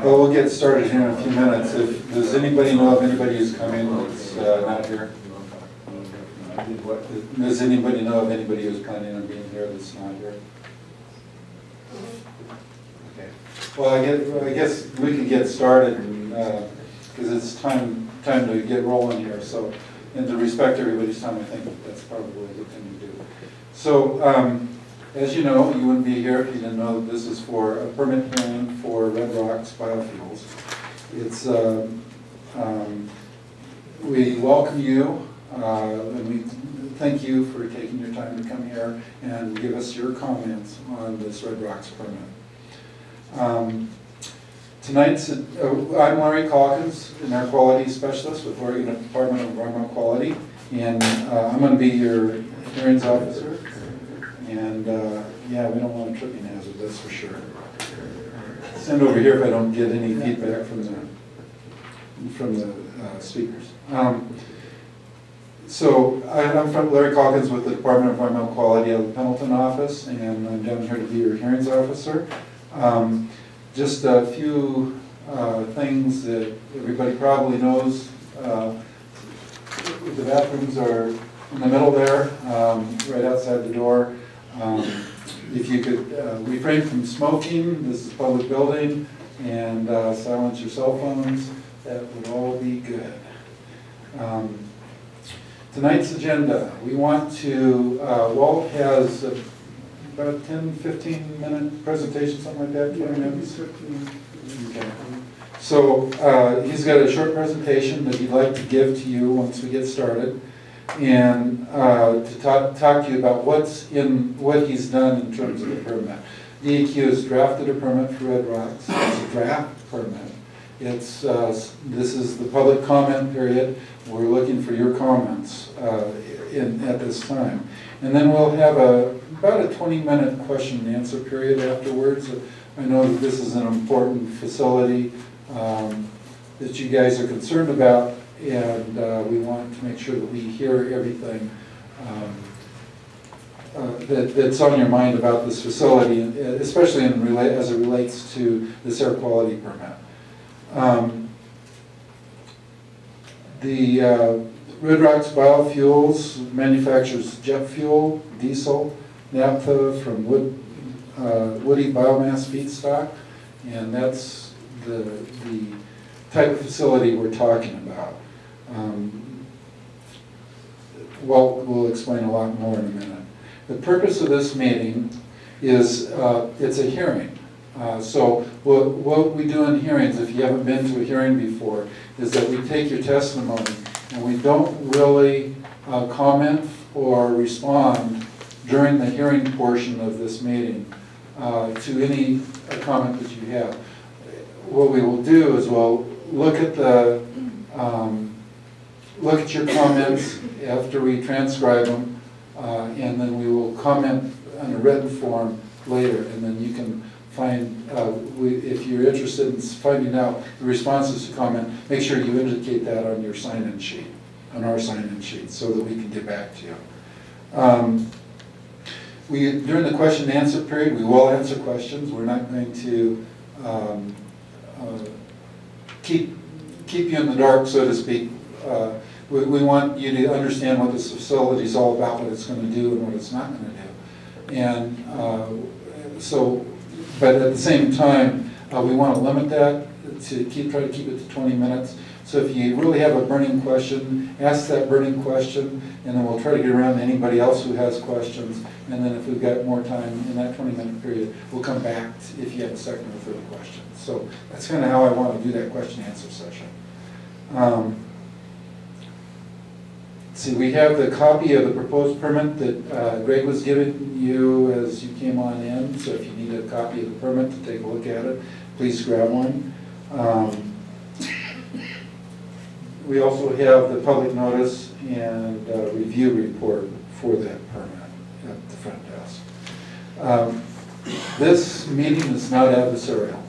Well, we'll get started here in a few minutes. Does anybody know of anybody who's coming that's not here? Does anybody know of anybody who's planning on being here that's not here? Okay. Well, I guess we can get started because it's time to get rolling here. So, and to respect everybody's time, I think that's probably a good thing to do. So, as you know, you wouldn't be here if you didn't know that this is for a permit hearing for Red Rocks Biofuels. It's we welcome you and we thank you for taking your time to come here and give us your comments on this Red Rocks permit. Tonight's, I'm Larry Calkins, an air quality specialist with Oregon Department of Environmental Quality, and I'm going to be your hearings officer. And yeah, we don't want a tripping hazard, that's for sure. Send over here if I don't get any feedback from the speakers. So I'm from Larry Calkins with the Department of Environmental Quality out of the Pendleton office, and I'm down here to be your hearings officer. Just a few things that everybody probably knows. The bathrooms are in the middle there, right outside the door. If you could refrain from smoking, this is a public building, and silence your cell phones, that would all be good. Tonight's agenda, we want to, Walt has about a 10-15 minute presentation, something like that, 20 minutes? Okay. So he's got a short presentation that he'd like to give to you once we get started, and to talk to you about what he's done in terms of the permit. DEQ has drafted a permit for Red Rocks. It's a draft permit. It's this is the public comment period. We're looking for your comments at this time, and then we'll have about a 20-minute question and answer period afterwards. I know that this is an important facility that you guys are concerned about, and we want to make sure that we hear everything that's on your mind about this facility, especially as it relates to this air quality permit. The Red Rocks Biofuels manufactures jet fuel, diesel, naphtha from woody biomass feedstock, and that's the type of facility we're talking about. Walt will explain a lot more in a minute. The purpose of this meeting is it's a hearing. So what we do in hearings, if you haven't been to a hearing before, is that we take your testimony and we don't really comment or respond during the hearing portion of this meeting to any comment that you have. What we will do is we'll look at your comments after we transcribe them, and then we will comment on a written form later, and then you can find, if you're interested in finding out the responses to comment, make sure you indicate that on your sign-in sheet, on our sign-in sheet, so that we can get back to you. During the question and answer period, we will answer questions. We're not going to keep you in the dark, so to speak. We want you to understand what this facility is all about, what it's going to do and what it's not going to do. And but at the same time, we want to limit that to try to keep it to 20 minutes. So if you really have a burning question, ask that burning question, and then we'll try to get around to anybody else who has questions. And then if we've got more time in that 20-minute period, we'll come back if you have a second or third question. So that's kind of how I want to do that question-answer session. See, we have the copy of the proposed permit that Greg was giving you as you came on in. So if you need a copy of the permit to take a look at it, please grab one. We also have the public notice and review report for that permit at the front desk. This meeting is not adversarial.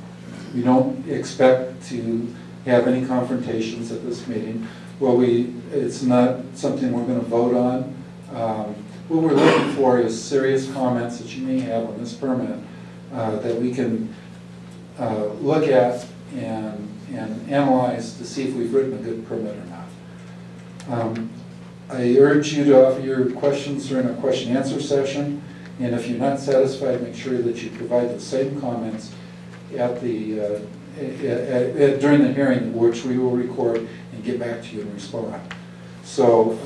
We don't expect to have any confrontations at this meeting. Well, it's not something we're going to vote on. What we're looking for is serious comments that you may have on this permit that we can look at and analyze to see if we've written a good permit or not. I urge you to offer your questions during a question-answer session, and if you're not satisfied, make sure that you provide the same comments at the during the hearing, which we will record and get back to you and respond. So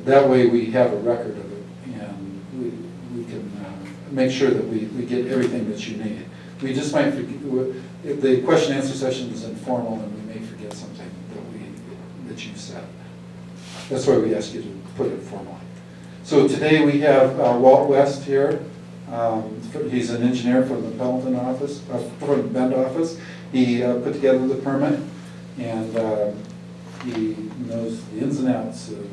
that way we have a record of it, and we can make sure that we get everything that you need. We just might forget, if the question-answer session is informal, and we may forget something that you said. That's why we ask you to put it formally. So today we have Walt West here. He's an engineer from the Pendleton office, from the Bend office. He put together the permit, and he knows the ins and outs of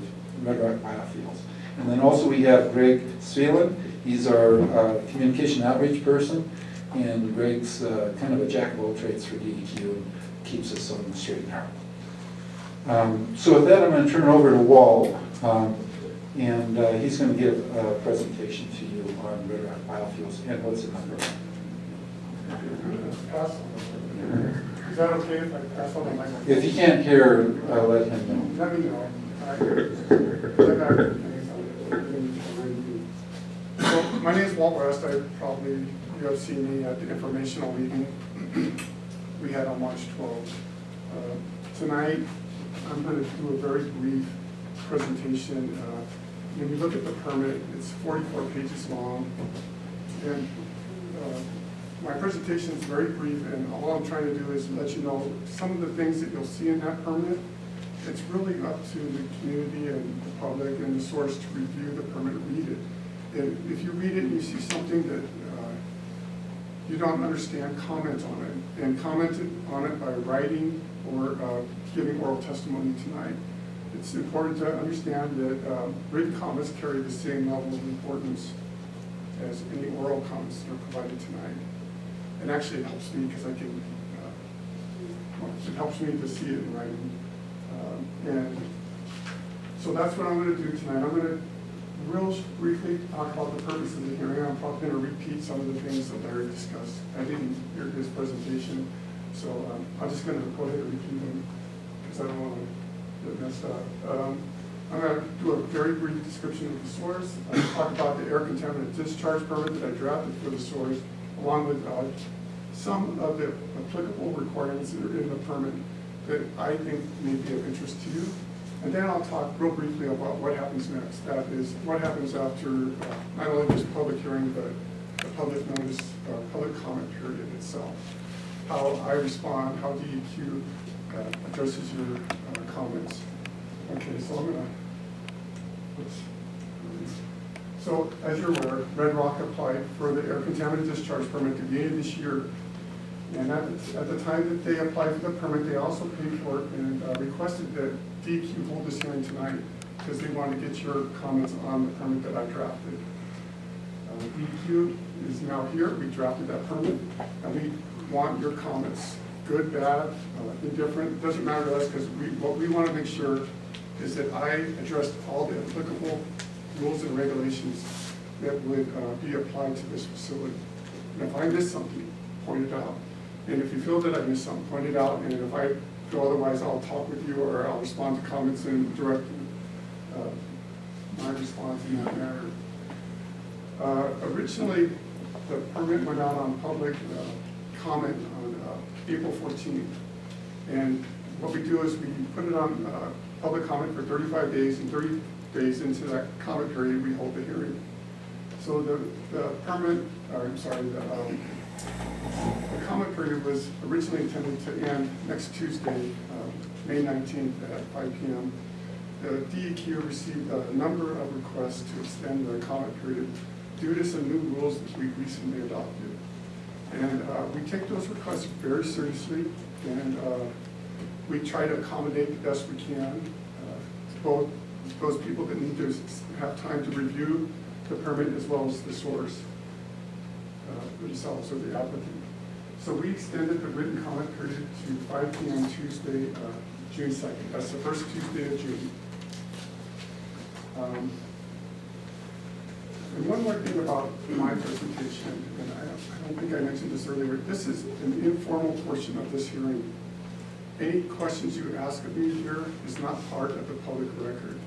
Red Rock Biofuels. And then also we have Greg Sveland. He's our communication outreach person, and Greg's kind of a jack of all trades for DEQ and keeps us on the straight and narrow. So with that, I'm going to turn it over to Walt, and he's going to give a presentation to you on Red Rock Biofuels and what's in the program. Is that okay if I pass on the microphone? If you can't hear, let him know. Let me know. So my name is Walt West. You have seen me at the informational meeting we had on March 12th. Tonight, I'm going to do a very brief presentation. When you look at the permit, it's 44 pages long, and my presentation is very brief, and all I'm trying to do is let you know some of the things that you'll see in that permit. It's really up to the community and the public and the source to review the permit and read it. And if you read it and you see something that you don't understand, comment on it, and comment on it by writing or giving oral testimony tonight. It's important to understand that written comments carry the same level of importance as any oral comments that are provided tonight. And actually it helps me because I can, it helps me to see it in writing. And so that's what I'm going to do tonight. I'm going to real briefly talk about the purpose of the hearing. I'm probably going to repeat some of the things that Larry discussed. I didn't hear his presentation, so I'm just going to go ahead and repeat them because I don't want to get messed up. I'm going to do a very brief description of the source. I'm going to talk about the air contaminant discharge permit that I drafted for the source, along with some of the applicable requirements that are in the permit that I think may be of interest to you. And then I'll talk real briefly about what happens next. That is, what happens after not only this public hearing, but the public notice, public comment period itself. How I respond, how DEQ addresses your comments. Okay, so I'm gonna, so as you're aware, Red Rock applied for the air contaminant discharge permit at the beginning of this year. And at the time that they applied for the permit, they also paid for it and requested that DEQ hold this hearing tonight because they wanted to get your comments on the permit that I drafted. DEQ is now here. We drafted that permit, and we want your comments, good, bad, indifferent. It doesn't matter to us because what we want to make sure is that I addressed all the applicable rules and regulations that would be applied to this facility. And if I missed something, point it out. And if you feel that I missed something, point it out. And if I feel otherwise, I'll talk with you or I'll respond to comments and direct my response in that matter. Originally, the permit went out on public comment on April 14th. And what we do is we put it on public comment for 35 days, and 30 days into that comment period, we hold the hearing. So the permit, or I'm sorry, the comment period was originally intended to end next Tuesday, May 19th at 5 p.m. The DEQ received a number of requests to extend the comment period due to some new rules that we recently adopted. And we take those requests very seriously, and we try to accommodate the best we can to both those people that need to have time to review the permit as well as the source themselves or the applicant. So we extended the written comment period to 5 p.m. Tuesday, June 2nd. That's the first Tuesday of June. And one more thing about my presentation, and I don't think I mentioned this earlier, this is an informal portion of this hearing. Any questions you ask of me here is not part of the public record.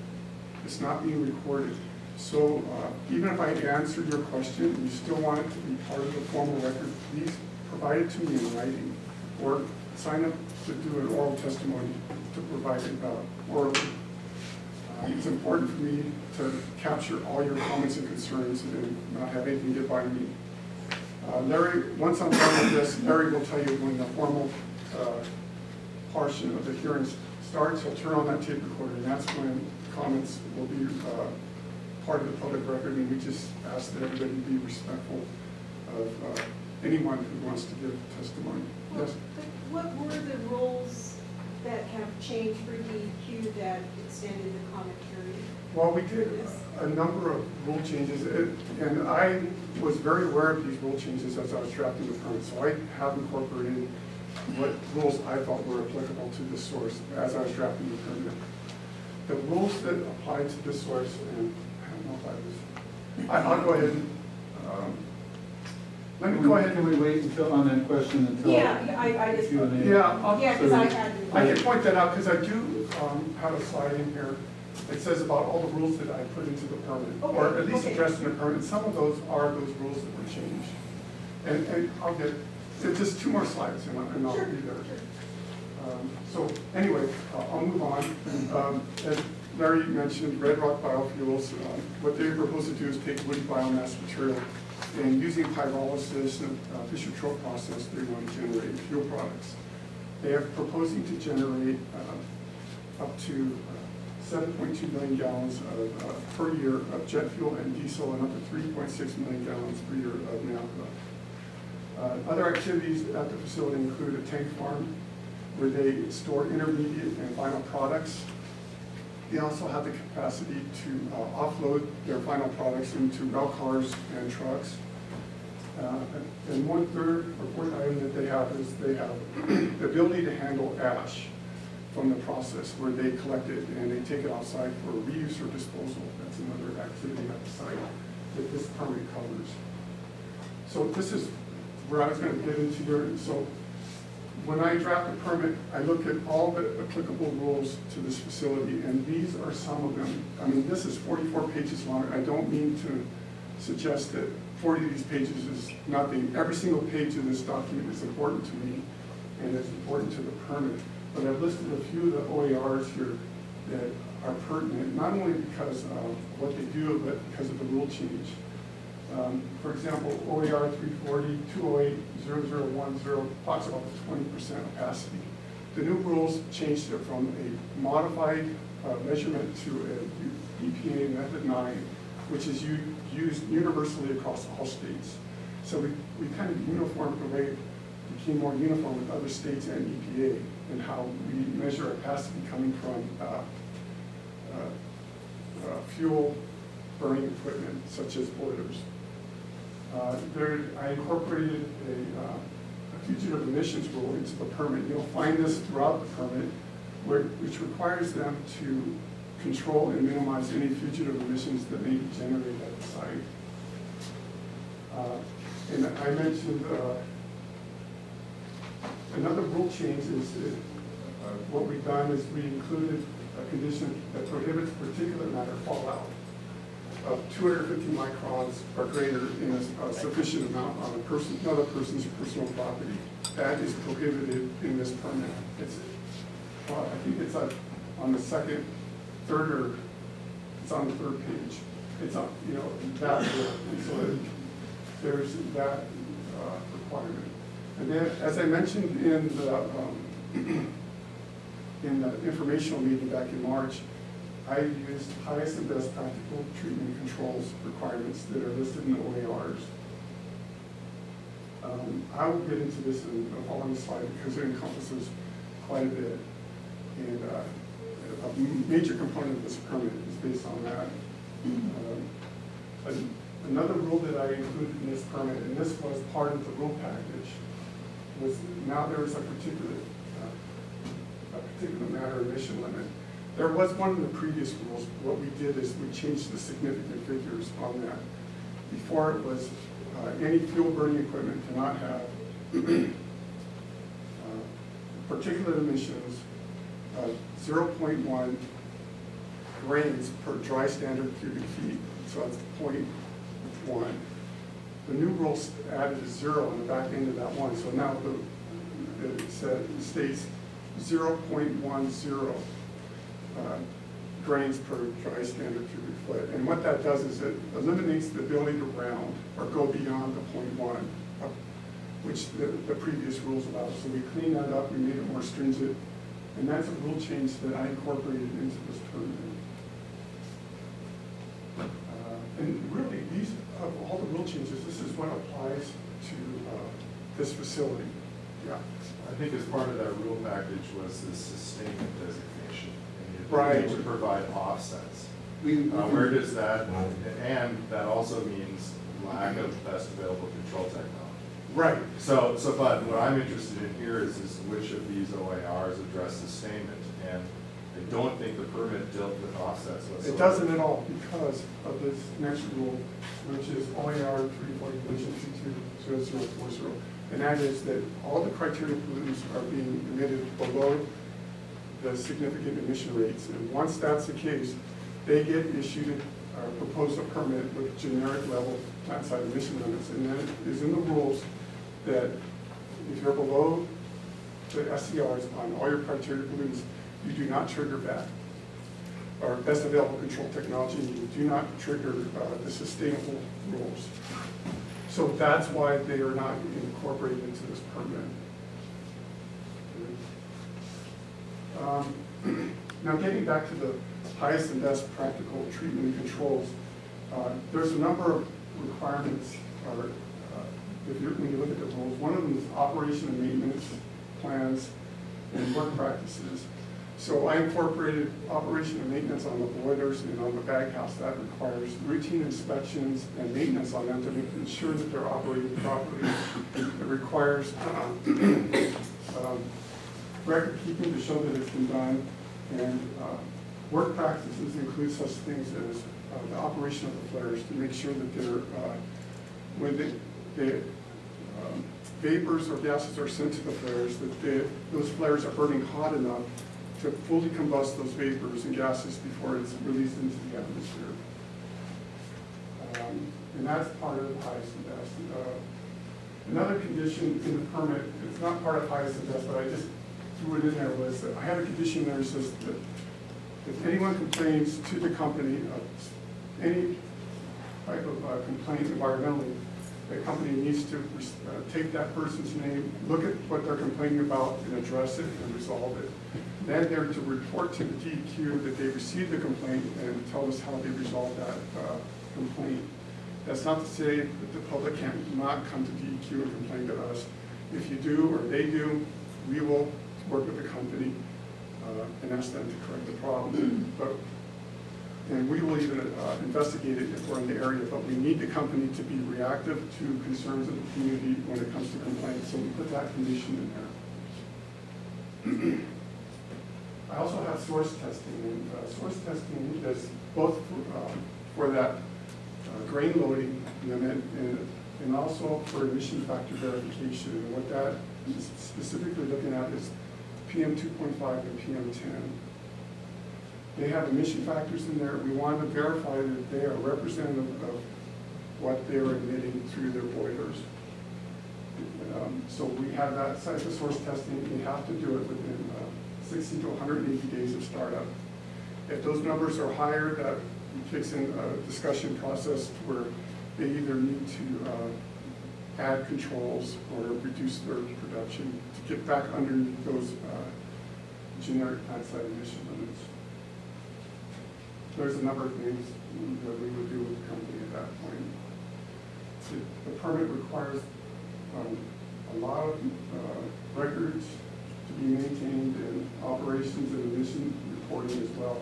It's not being recorded. So even if I answer your question, and you still want it to be part of the formal record, please provide it to me in writing, or sign up to do an oral testimony to provide it orally. It's important for me to capture all your comments and concerns and not have anything get by me. Larry, once I'm done with this, Larry will tell you when the formal portion of the hearing starts. He'll turn on that tape recorder, and that's when comments will be part of the public record, and we just ask that everybody be respectful of anyone who wants to give testimony. Well, Yes? but what were the rules that have changed for DEQ that extended the comment period? Well, we did a number of rule changes, and I was very aware of these rule changes as I was drafting the permit, so I have incorporated what rules I thought were applicable to this source as I was drafting the permit. The rules that apply to this source, and I don't know if I'll go ahead and, let me go ahead. Can we wait until, on that question until? Yeah, I just. Q&A? Yeah, because I had. I can point that out, because I do have a slide in here that says about all the rules that I put into the permit, or at least addressed in the permit. Some of those are those rules that were changed. And I'll get, just two more slides, and I'll be there. So anyway, I'll move on. As Larry mentioned, Red Rock Biofuels, what they propose to do is take woody biomass material and using pyrolysis and Fischer-Tropsch process, they want to generate fuel products. They are proposing to generate up to 7.2 million gallons per year of jet fuel and diesel, and up to 3.6 million gallons per year of naphtha. Other activities at the facility include a tank farm where they store intermediate and final products. They also have the capacity to offload their final products into rail cars and trucks. And one third or fourth item that they have is they have the ability to handle ash from the process where they collect it and they take it outside for reuse or disposal. That's another activity at the site that this permit covers. So this is where I was going to get into your, so when I draft a permit, I look at all the applicable rules to this facility, and these are some of them. I mean, this is 44 pages long. I don't mean to suggest that 40 of these pages is nothing. Every single page of this document is important to me, and it's important to the permit. But I've listed a few of the OARs here that are pertinent, not only because of what they do, but because of the rule change. For example, OAR 340, 208-0010 talks about the 20% opacity. The new rules changed it from a modified measurement to an EPA Method 9, which is used universally across all states. So we kind of uniformed the way, became more uniform with other states and EPA in how we measure opacity coming from fuel burning equipment such as boilers. I incorporated a fugitive emissions rule into the permit. You'll find this throughout the permit, which requires them to control and minimize any fugitive emissions that may be generated at the site. And I mentioned another rule change is what we've done is we included a condition that prohibits particulate matter fallout of 250 microns or greater in a sufficient amount on another person's personal property. That is prohibited in this permit. It's, I think it's on the second, third, or it's on the third page. It's on, you know, that, so there's that requirement. And then, as I mentioned in the informational meeting back in March, I used highest and best practical treatment controls requirements that are listed in the OARs. I will get into this in the following slide because it encompasses quite a bit. And a major component of this permit is based on that. Another rule that I included in this permit, and this was part of the rule package, was now there is a particular matter emission limit. There was one in the previous rules. What we did is we changed the significant figures on that. Before it was any fuel burning equipment cannot have particulate emissions of 0.1 grains per dry standard cubic feet, so that's 0.1. The new rule added a 0 on the back end of that one, so now it states 0.10 grains per dry standard cubic foot. And what that does is it eliminates the ability to round or go beyond the 0.1, which the previous rules allowed. So we cleaned that up, we made it more stringent, and that's a rule change that I incorporated into this permit. And really, these, of all the rule changes, this is what applies to this facility. Yeah. I think as part of that rule package was the sustainment designation. And the Right. ability to provide offsets. Where does that, and that also means lack of best available control technology. Right. But what I'm interested in here is which of these OARs address sustainment, and I don't think the permit dealt with offsets whatsoever. It doesn't at all because of this next rule, which is OAR 340.22.0040. And that is that all the criteria pollutants are being emitted below the significant emission rates. And once that's the case, they get issued or proposed a permit with generic level plant side emission limits. And then it is in the rules that if you're below the SCRs on all your criteria pollutants, you do not trigger BAT, or best available control technology, and you do not trigger the sustainable rules. So that's why they are not incorporated into this permit. Now getting back to the highest and best practical treatment and controls, there's a number of requirements, or when you look at the rules, one of them is operation and maintenance plans and work practices. So I incorporated operation and maintenance on the boilers and on the baghouse. That requires routine inspections and maintenance on them to ensure that they're operating properly. It requires record keeping to show that it's been done. And work practices include such things as the operation of the flares to make sure that they're, when the vapors or gases are sent to the flares, that those flares are burning hot enough to fully combust those vapors and gases before it's released into the atmosphere. And that's part of the highest and best. Another condition in the permit, it's not part of highest and best, but I just threw it in there, was that I have a condition there that says that if anyone complains to the company of any type of complaint environmentally, the company needs to take that person's name, look at what they're complaining about, and address it and resolve it. Then they're to report to the DEQ that they received the complaint and tell us how they resolved that complaint. That's not to say that the public cannot come to DEQ and complain to us. If you do or they do, we will work with the company and ask them to correct the problem. And we will even investigate it if we're in the area, but we need the company to be reactive to concerns of the community when it comes to complaints. So we put that condition in there. I also have source testing, and source testing is both for that grain loading limit and also for emission factor verification. And what that is specifically looking at is PM 2.5 and PM 10. They have emission factors in there. We want to verify that they are representative of what they're emitting through their boilers. So we have that site of source testing. We have to do it within 60 to 180 days of startup. If those numbers are higher, that kicks in a discussion process where they either need to add controls or reduce their production to get back under those generic plant site emission limits. There's a number of things that we would do with the company at that point. The permit requires a lot of records to be maintained in operations and emission reporting as well.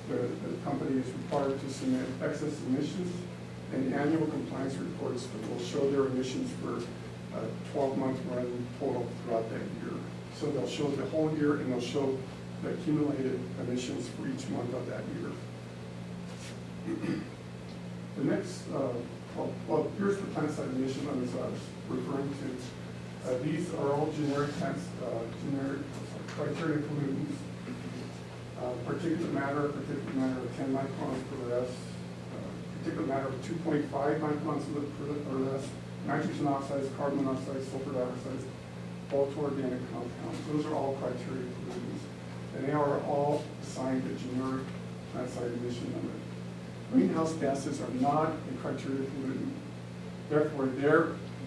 The company is required to submit excess emissions and annual compliance reports that will show their emissions for a 12-month run total throughout that year. So they'll show the whole year and they'll show the accumulated emissions for each month of that year. The next Well, here's the plant site emission limits I was referring to. These are all generic criteria pollutants. Particulate matter of 10 microns per less, particulate matter of 2.5 microns or less, nitrogen oxides, carbon monoxide, sulfur dioxide, volatile organic compounds. Those are all criteria pollutants. And they are all assigned a generic plant site emission limit. Greenhouse gases are not a criteria pollutant. Therefore,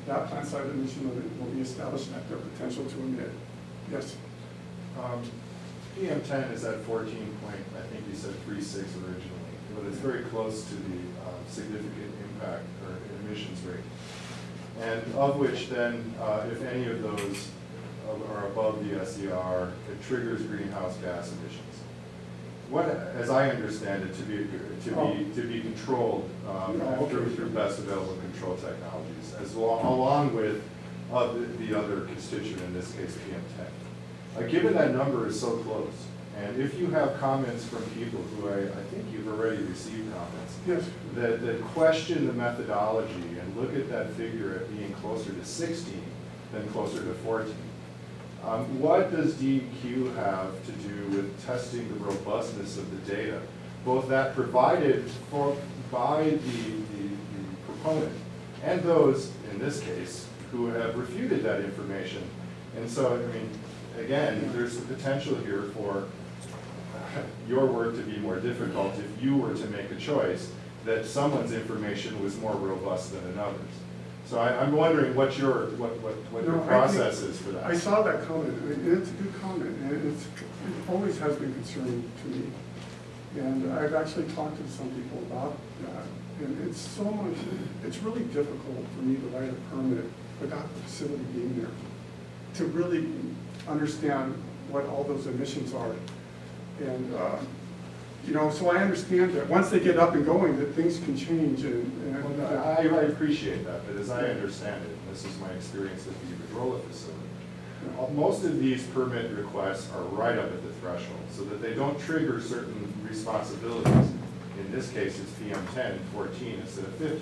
that plant site emission limit will be established at their potential to emit. Yes? PM10 is at 14 point, I think you said 3.6 originally, but it's very close to the significant impact or emissions rate. And of which then, if any of those are above the SER, it triggers greenhouse gas emissions. What, as I understand it, to be controlled through best available control technologies, along with the other constituent, in this case PM10. Given that number is so close, and if you have comments from people who I think you've already received comments, yes, that question the methodology and look at that figure at being closer to 16 than closer to 14. What does DEQ have to do with testing the robustness of the data, both that provided by the proponent and those, in this case, who have refuted that information? And so, I mean, again, there's the potential here for your work to be more difficult if you were to make a choice that someone's information was more robust than another's. So I'm wondering what your process is for that. I saw that comment, and it's a good comment, and it always has been concerning to me. And I've actually talked to some people about that, and it's really difficult for me to write a permit without the facility being there, to really understand what all those emissions are. And, you know, so I understand that once they get up and going, that things can change. I appreciate that, but as I understand it, and this is my experience at the Iberdrola facility, most of these permit requests are right up at the threshold, so that they don't trigger certain responsibilities. In this case, it's PM10 and 14 instead of 15.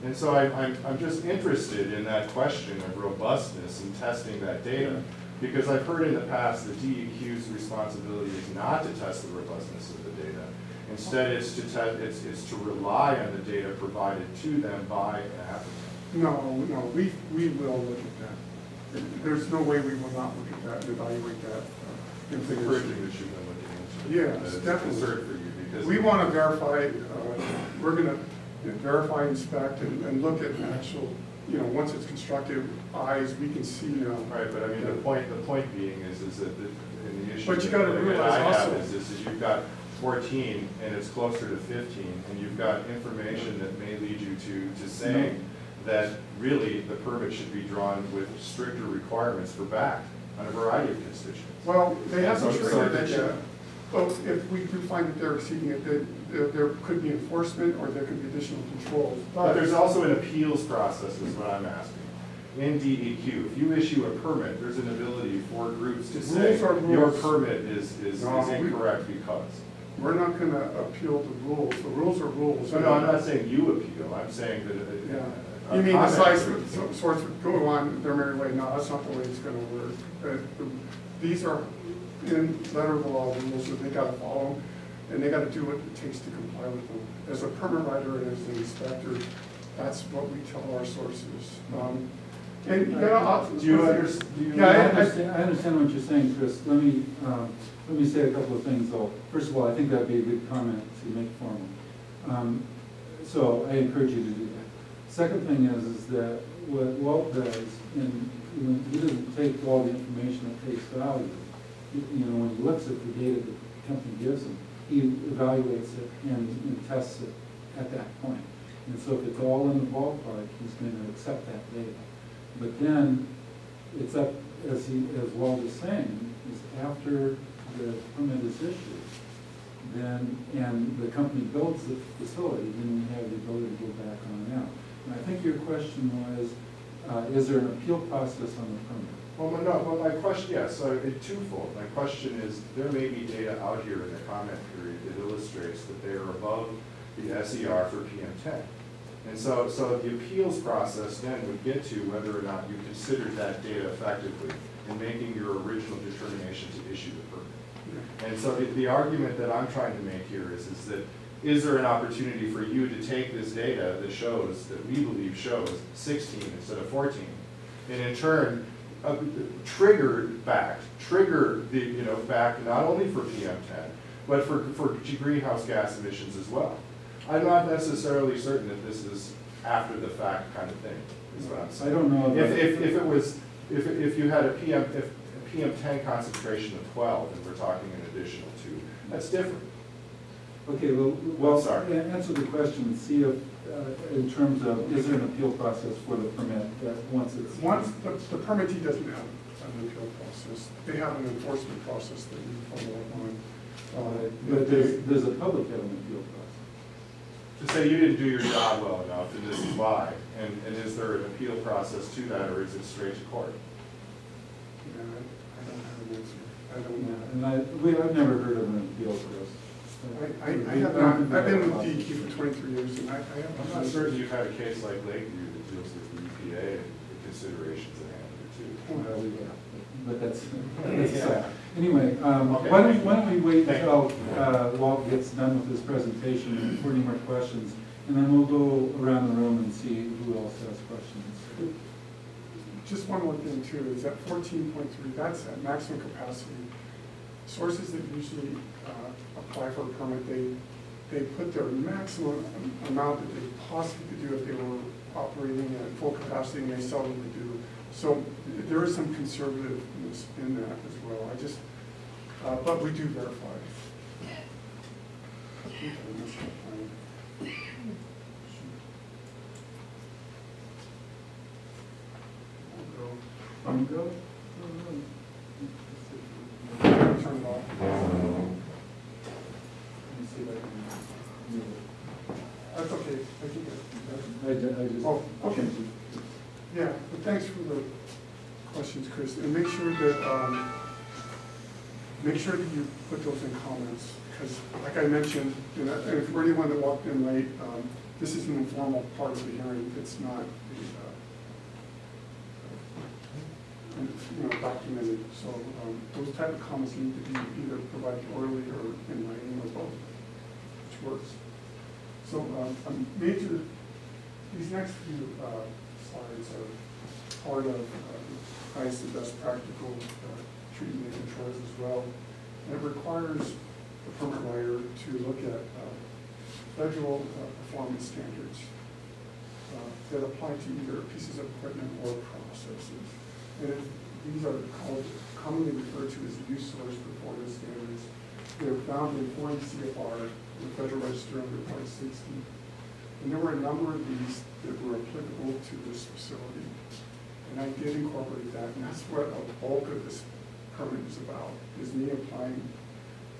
And so I'm just interested in that question of robustness and testing that data, because I've heard in the past that DEQ's responsibility is not to test the robustness of the data. Instead, it's to rely on the data provided to them by an applicant. No, we will look at that. There's no way we will not look at that and evaluate that. It's encouraging that you've been looking into it. Yes, it's definitely. a concern for you because we want to verify. We're going to verify, inspect, and look at actual. You know, once it's constructive eyes, we can see now. Right, but I mean, the point being is that in the issue but you got to realize I also have is you've got 14 and it's closer to 15, and you've got information that may lead you to saying that really the permit should be drawn with stricter requirements for back on a variety of constituents. Well, they have to so trigger that. Well, if we do find that they're exceeding it, there could be enforcement or there could be additional controls. But there's also an appeals process is what I'm asking. In DEQ, if you issue a permit, there's an ability for groups to say your permit is incorrect because. We're not going to appeal the rules. The rules are rules. No, I'm not saying you appeal. I'm saying that. You mean the size sorts would go on their merry way? No, that's not the way it's going to work. These are in letter of the law rules that they got to follow, and they got to do what it takes to comply with them. As a permit writer and as an inspector, that's what we tell our sources. And do you understand? I understand what you're saying, Chris. Let me say a couple of things, though. First of all, I think that'd be a good comment to make formal. So I encourage you to do that. Second thing is that what Walt does, and he doesn't take all the information at face value. You know, when he looks at the data that the company gives him, he evaluates it and tests it at that point. And so if it's all in the ballpark, he's going to accept that data. But then it's up, as Walt is saying, is after the permit is issued, then, and the company builds the facility, then we have the ability to go back on out. And I think your question was, is there an appeal process on the permit? Well, no, well, my question, yes, so it's twofold. My question is, there may be data out here in the comment period that illustrates that they are above the SER for PM10. And so the appeals process then would get to whether or not you considered that data effectively in making your original determination to issue the permit. And so the argument that I'm trying to make here is that is there an opportunity for you to take this data that shows, that we believe shows 16 instead of 14, and in turn trigger the, back not only for PM10, but for greenhouse gas emissions as well. I'm not necessarily certain that this is after the fact kind of thing, is what I'm saying. I don't know. If you had a PM10 concentration of 12 and we're talking an additional 2, that's different. Okay, well, sorry. Answer the question, see if, in terms of, is there an appeal process for the permit once it's... Once the permittee doesn't have an appeal process, they have an enforcement process that you follow up on. But does the public have an appeal process? To say you didn't do your job well enough and this is why, and is there an appeal process to that, or is it straight to court? Yeah, I don't have an answer. I don't know. And I've never heard of an appeal process. I have not. I've been with DEQ for 23 years, and I'm not certain you've had a case like Lakeview that deals with the EPA and the considerations at hand here too. But that's sad. Anyway, why don't we wait until Walt gets done with his presentation for any more questions, and then we'll go around the room and see who else has questions. Just one more thing too, is that 14.3, that's at maximum capacity. Sources that usually apply for a permit, they put their maximum amount that they possibly could do if they were operating at full capacity, and they seldom do. So there is some conservativeness in that as well. But we do verify. Go. Turn it off. Let me see if I can move it. That's okay. I think I just. Oh, okay. Yeah, but thanks for the questions, Chris. And make sure that you put those in comments, because like I mentioned, and for anyone that walked in late, this is an informal part of the hearing. It's not documented. So those type of comments need to be either provided orally or in writing or both, which works. So these next few slides are part of highest and best practical treatment and controls as well. And it requires the permit writer to look at federal performance standards that apply to either pieces of equipment or processes. And these are commonly referred to as use source performance standards. They're found in 40 CFR, the Federal Register under Part 60. And there were a number of these that were applicable to this facility. And I did incorporate that, and that's what a bulk of this permit is about, is me applying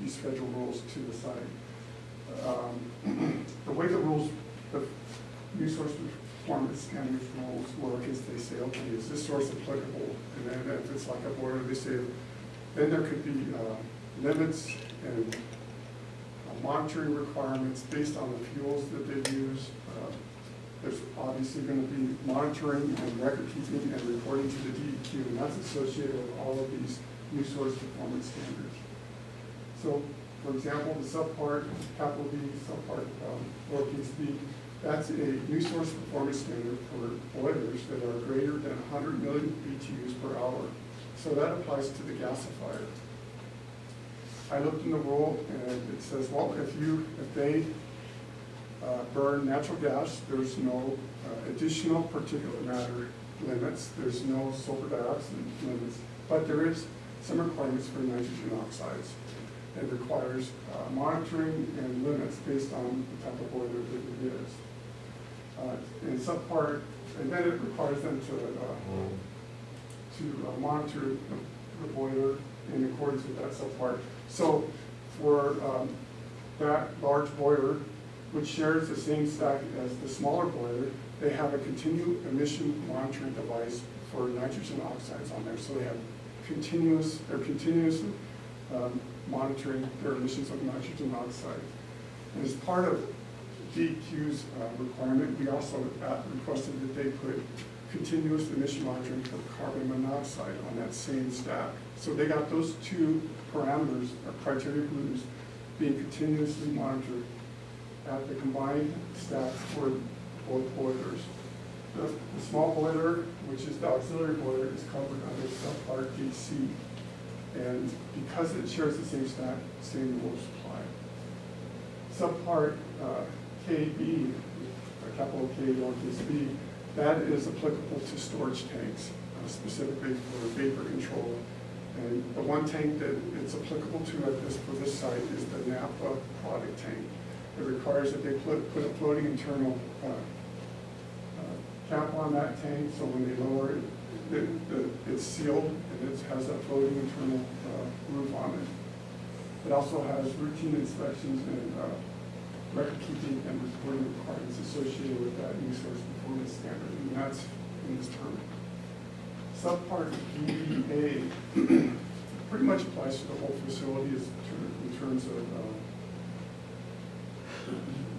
these federal rules to the site. The way the rules, the use source performance standards rules work is they say, okay, is this source applicable? And then if it's like a boiler, they say, then there could be limits and monitoring requirements based on the fuels that they use. There's obviously going to be monitoring and record keeping and reporting to the DEQ, and that's associated with all of these new source performance standards. So, for example, the subpart, capital B, subpart lowercase b, that's a new source performance standard for boilers that are greater than 100 million BTUs per hour. So that applies to the gasifier. I looked in the rule and it says, well, if they burn natural gas, there's no additional particulate matter limits, there's no sulfur dioxide limits, but there is some requirements for nitrogen oxides. It requires monitoring and limits based on the type of boiler that it is. And subpart, and then it requires them to monitor the boiler in accordance with that subpart. So for that large boiler, which shares the same stack as the smaller boiler, they have a continuous emission monitoring device for nitrogen oxides on there. So they have continuously monitoring their emissions of nitrogen oxide. And as part of DEQ's requirement, we also requested that they put continuous emission monitoring for carbon monoxide on that same stack. So they got those two parameters, or criteria groups, being continuously monitored at the combined stack for both boilers. The small boiler, which is the auxiliary boiler, is covered under subpart DC. And because it shares the same stack, same rules apply. Subpart KB, capital K, lowercase b, that is applicable to storage tanks, specifically for vapor control. And the one tank that it's applicable to for this site is the Napa product tank. It requires that they put a floating internal cap on that tank, so when they lower it, it's sealed and it has that floating internal roof on it. It also has routine inspections and record keeping and reporting requirements associated with that new source performance standard, and that's in this permit. Subpart BBA pretty much applies to the whole facility in terms of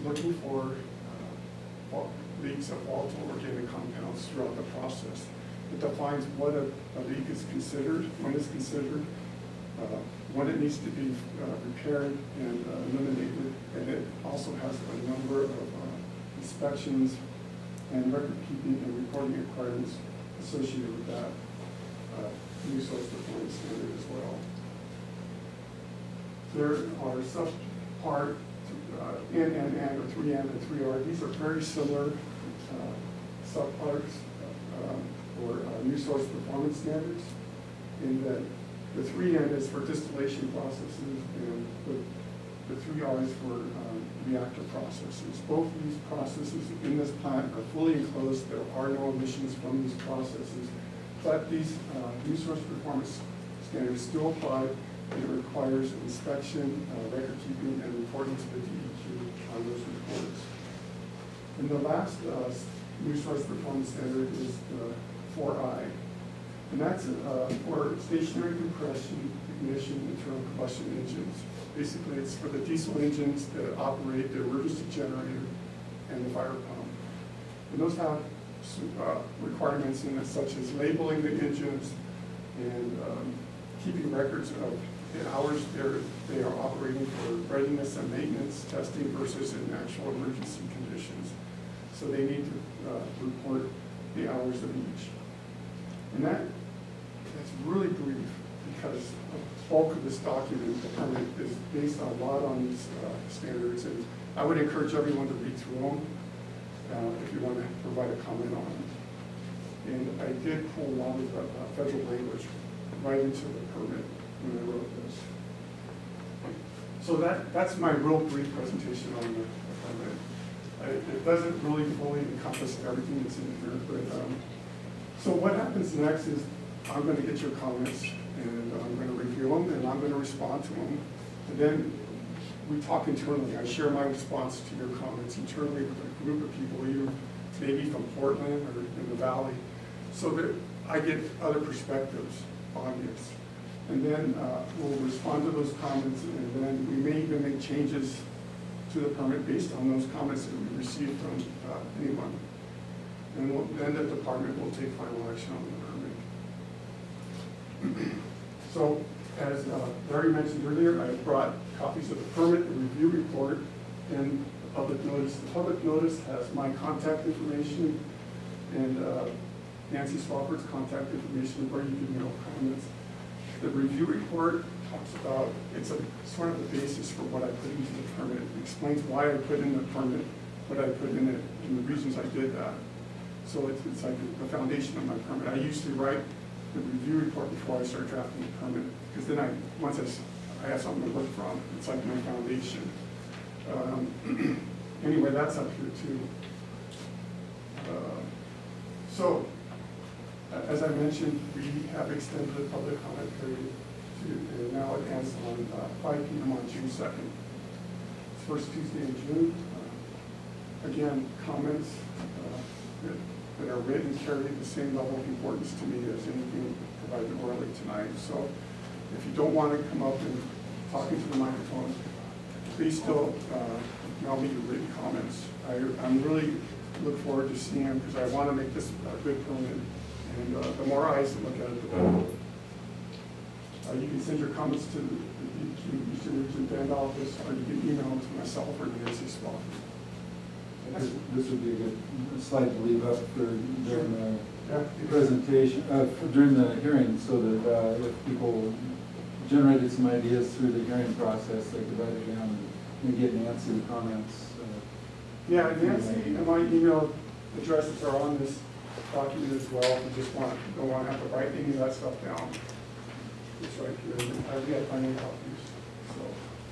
looking for leaks of volatile organic compounds throughout the process. It defines what a leak is considered, when it's considered, when it needs to be repaired and eliminated, and it also has a number of inspections and record keeping and reporting requirements associated with that new source performance standard as well. There are subpart N, or 3N and 3R. These are very similar subparts for new source performance standards, in that the 3N is for distillation processes and the 3R is for reactor processes. Both of these processes in this plant are fully enclosed. There are no emissions from these processes, but these new source performance standards still apply. It requires inspection, record keeping, and reporting to the DEQ on those reports. And the last new source performance standard is the 4I. And that's for stationary compression, ignition, internal combustion engines. Basically, it's for the diesel engines that operate the emergency generator and the fire pump. And those have requirements in it, such as labeling the engines and keeping records of the hours they are operating for readiness and maintenance testing versus in actual emergency conditions. So they need to report the hours of each. And that's really brief, because the bulk of this document, the permit, is based a lot on these standards. And I would encourage everyone to read through them if you want to provide a comment on them. And I did pull a lot of federal language right into the permit when I wrote this. So that's my real brief presentation on the permit. It doesn't really fully encompass everything that's in here, but so what happens next is I'm going to get your comments and I'm going to review them and I'm going to respond to them. And then we talk internally. I share my response to your comments internally with a group of people, either maybe from Portland or in the Valley, so that I get other perspectives on this. And then we'll respond to those comments, and then we may even make changes to the permit based on those comments that we receive from anyone. And then the department will take final action on the permit. So, as Larry mentioned earlier, I brought copies of the permit, the review report, and the public notice. The public notice has my contact information and Nancy Swofford's contact information where you can mail comments. The review report talks about, it's sort of the basis for what I put into the permit. It explains why I put in the permit, what I put in it, and the reasons I did that. So it's like the foundation of my permit. I usually write the review report before I start drafting the permit, because then once I have something to work from, it's like my foundation. Anyway, that's up here too. So, as I mentioned, we have extended the public comment period and now it ends on 5 p.m. on June 2nd. It's first Tuesday in June. Again, comments that are written carry the same level of importance to me as anything provided orally tonight. So if you don't want to come up and talk into the microphone, please still email me your written comments. I'm really look forward to seeing them because I want to make this a good permit. And the more eyes that look at it, the better. You can send your comments to the DEQ Eastern Region Bend office, or you can email them to myself or Nancy Spot. This would be a good slide to leave up for during the Yeah. presentation, during the hearing, so that if people generated some ideas through the hearing process, they could write it down and get Nancy comments. Yeah, Nancy and my email addresses are on this document as well. If you just don't want to have to write any of that stuff down. It's right here. We have plenty of copies. So,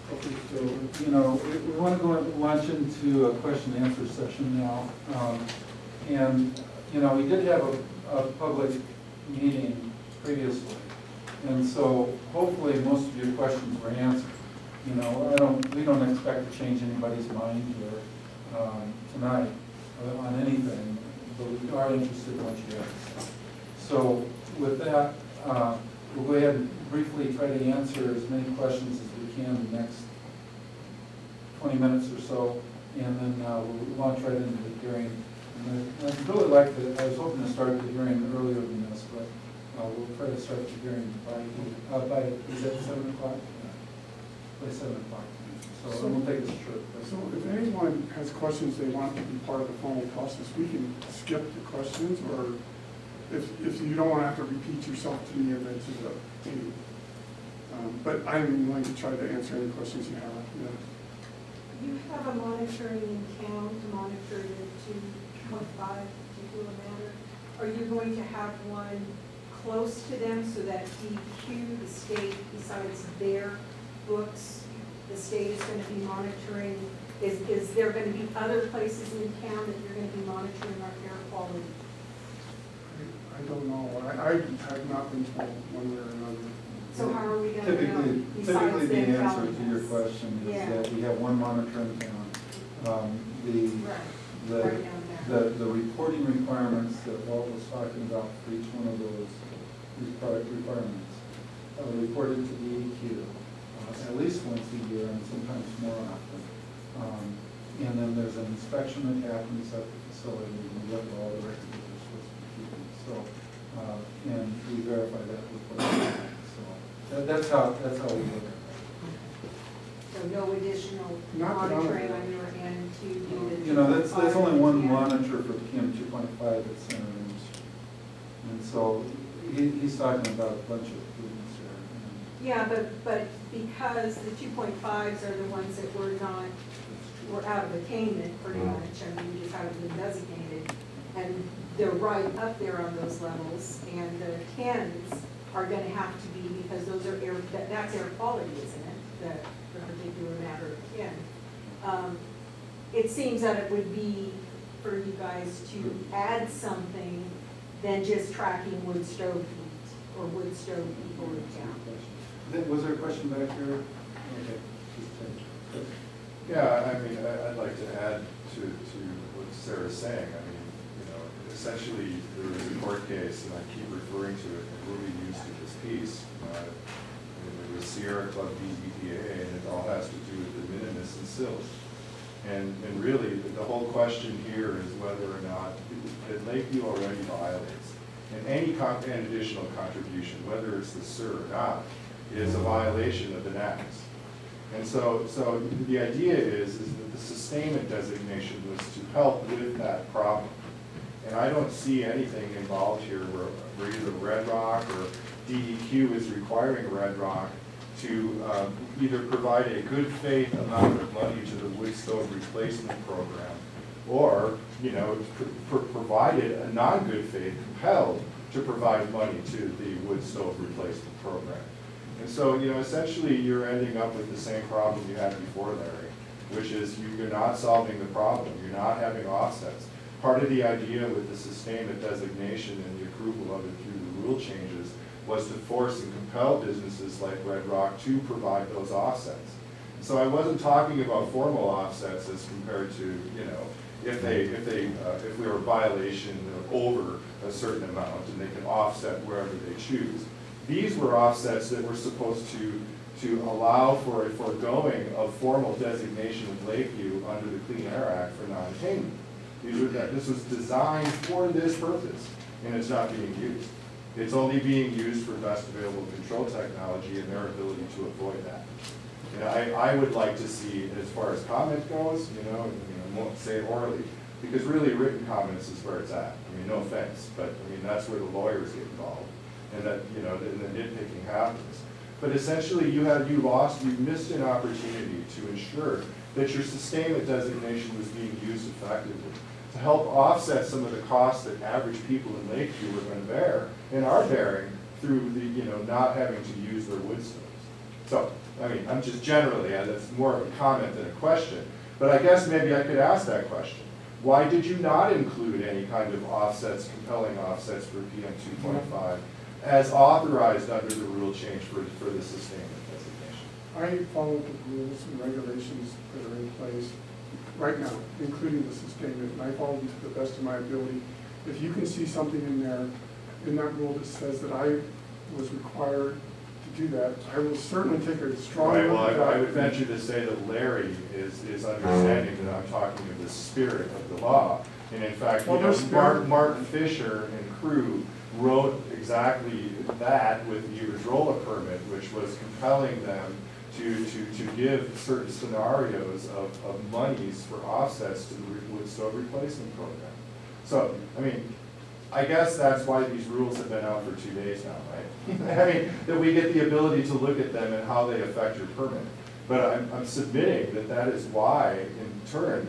hopefully still. You know, we want to launch into a question and answer session now. And, you know, we did have a public meeting previously. And so hopefully most of your questions were answered. You know, we don't expect to change anybody's mind here tonight on anything, but we are interested in what you have to say. So with that, we'll go ahead and briefly try to answer as many questions as we can in the next 20 minutes or so, and then we'll launch right into the hearing. And I'd really like to, I was hoping to start the hearing earlier than this, but we'll try to start the hearing by is that 7 o'clock? Yeah, by 7 o'clock. So we'll take this short. So if anyone has questions they want to be part of the formal process, we can skip the questions, or if you don't want to have to repeat yourself to me or then to you. But I'm willing to try to answer any questions you have. Yeah. You have a monitoring in town to monitor the 2.5 particular matter. Are you going to have one close to them so that DEQ, the state, besides their books, the state is going to be monitoring? Is there going to be other places in town that you're going to be monitoring our air quality? I don't know. I have not been told one way or another. So how are we going to know? Typically the them answer telling to your us? question is Yeah. that we have one monitor in town. Right down there. The reporting requirements that Walt was talking about for each one of those requirements are reported to DEQ at least once a year and sometimes more often. And then there's an inspection that happens at the facility and we look at all the records that we're supposed to be keeping. So, and we verify that report. So that's how we look at it. So no additional Not that I'm monitoring aware. on your end to do the. You know, that's only one Yeah. monitor for PM 2.5 that's in our industry. And so he's talking about a bunch of improvements here. Yeah, but because the 2.5s are the ones that were out of attainment pretty much, and we just haven't been designated. And they're right up there on those levels, and the 10s are gonna have to be, because those are that's air quality, isn't it? The particular matter of 10. It seems that it would be for you guys to add something than just tracking wood stove heat or wood stove people in town. Was there a question back here? Okay. Yeah, I mean, I'd like to add to what Sarah's saying. I mean, you know, essentially there was a court case, and I keep referring to it, and really used to this piece. It was Sierra Club v. EPA, and it all has to do with the minimus and silt. And really, the whole question here is whether or not that Lakeview already violates. And any additional contribution, whether it's the SIR or not, is a violation of the NACs. And so the idea is that the sustainment designation was to help with that problem. And I don't see anything involved here where either Red Rock or DEQ is requiring Red Rock to either provide a good faith amount of money to the wood stove replacement program, or, you know, provided a non-good faith compelled to provide money to the wood stove replacement program. And so, you know, essentially you're ending up with the same problem you had before, Larry, which is you're not solving the problem. You're not having offsets. Part of the idea with the sustainment designation and the approval of it through the rule changes was to force and compel businesses like Red Rock to provide those offsets. So I wasn't talking about formal offsets as compared to, you know, if we were a violation of over a certain amount and they can offset wherever they choose. These were offsets that were supposed to to allow for a foregoing of formal designation of Lakeview under the Clean Air Act for non-attainment. This was designed for this purpose, and it's not being used. It's only being used for best available control technology and their ability to avoid that. And I would like to see, as far as comment goes, I won't say orally, because really written comments is where it's at. I mean, no offense, but I mean, that's where the lawyers get involved, and that, and the nitpicking happens. But essentially, you missed an opportunity to ensure that your sustainment designation was being used effectively to help offset some of the costs that average people in Lakeview were going to bear and are bearing through the, not having to use their wood stoves. So, I mean, I'm just generally, that's more of a comment than a question, but I guess maybe I could ask that question. Why did you not include any kind of offsets, compelling offsets for PM 2.5 as authorized under the rule change for the sustainment designation? I followed the rules and regulations that are in place right now, including the sustainment, and I followed them to the best of my ability. If you can see something in there, in that rule that says that I was required to do that, I will certainly take a strong look at that. I would venture to say that Larry is understanding that I'm talking of the spirit of the law. And in fact, Mark Fisher and crew wrote exactly that with the Iberdrola permit, which was compelling them to give certain scenarios of monies for offsets to the wood stove replacement program. So, I mean, I guess that's why these rules have been out for 2 days now, right? I mean, that we get the ability to look at them and how they affect your permit. But I'm submitting that is why, in turn,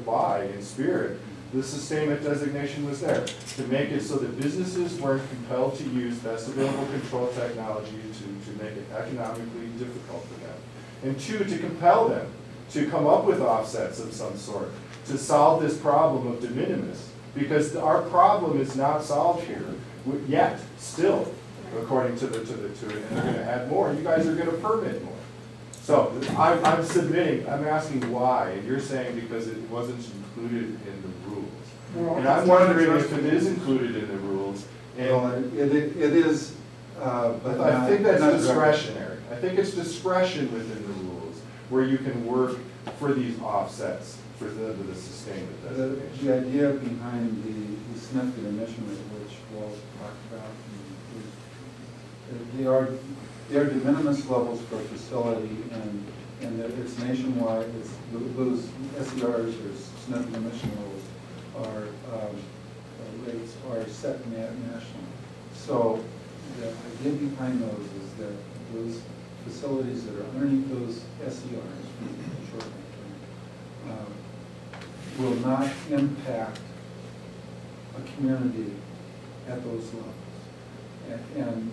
why, in spirit, the sustainment designation was there, to make it so that businesses weren't compelled to use best available control technology to make it economically difficult for them. And two, to compel them to come up with offsets of some sort to solve this problem of de minimis. Because our problem is not solved here yet, still, according to and they're going to add more. You guys are going to permit more. So I'm submitting, I'm asking why, and you're saying because it wasn't included in the rules. Well, and I'm wondering if it is included in the rules. And well, it is, but I think that's not discretionary. I think it's discretion within the rules where you can work for these offsets for the sustainment designation. The idea behind the significant emission rate, which Walt talked about, they are de minimis levels for a facility, and that it's nationwide. It's those SERs or significant emission levels rates are set nationally. So the idea behind those is that those facilities that are underneath those SERs, short term, will not impact a community at those levels. And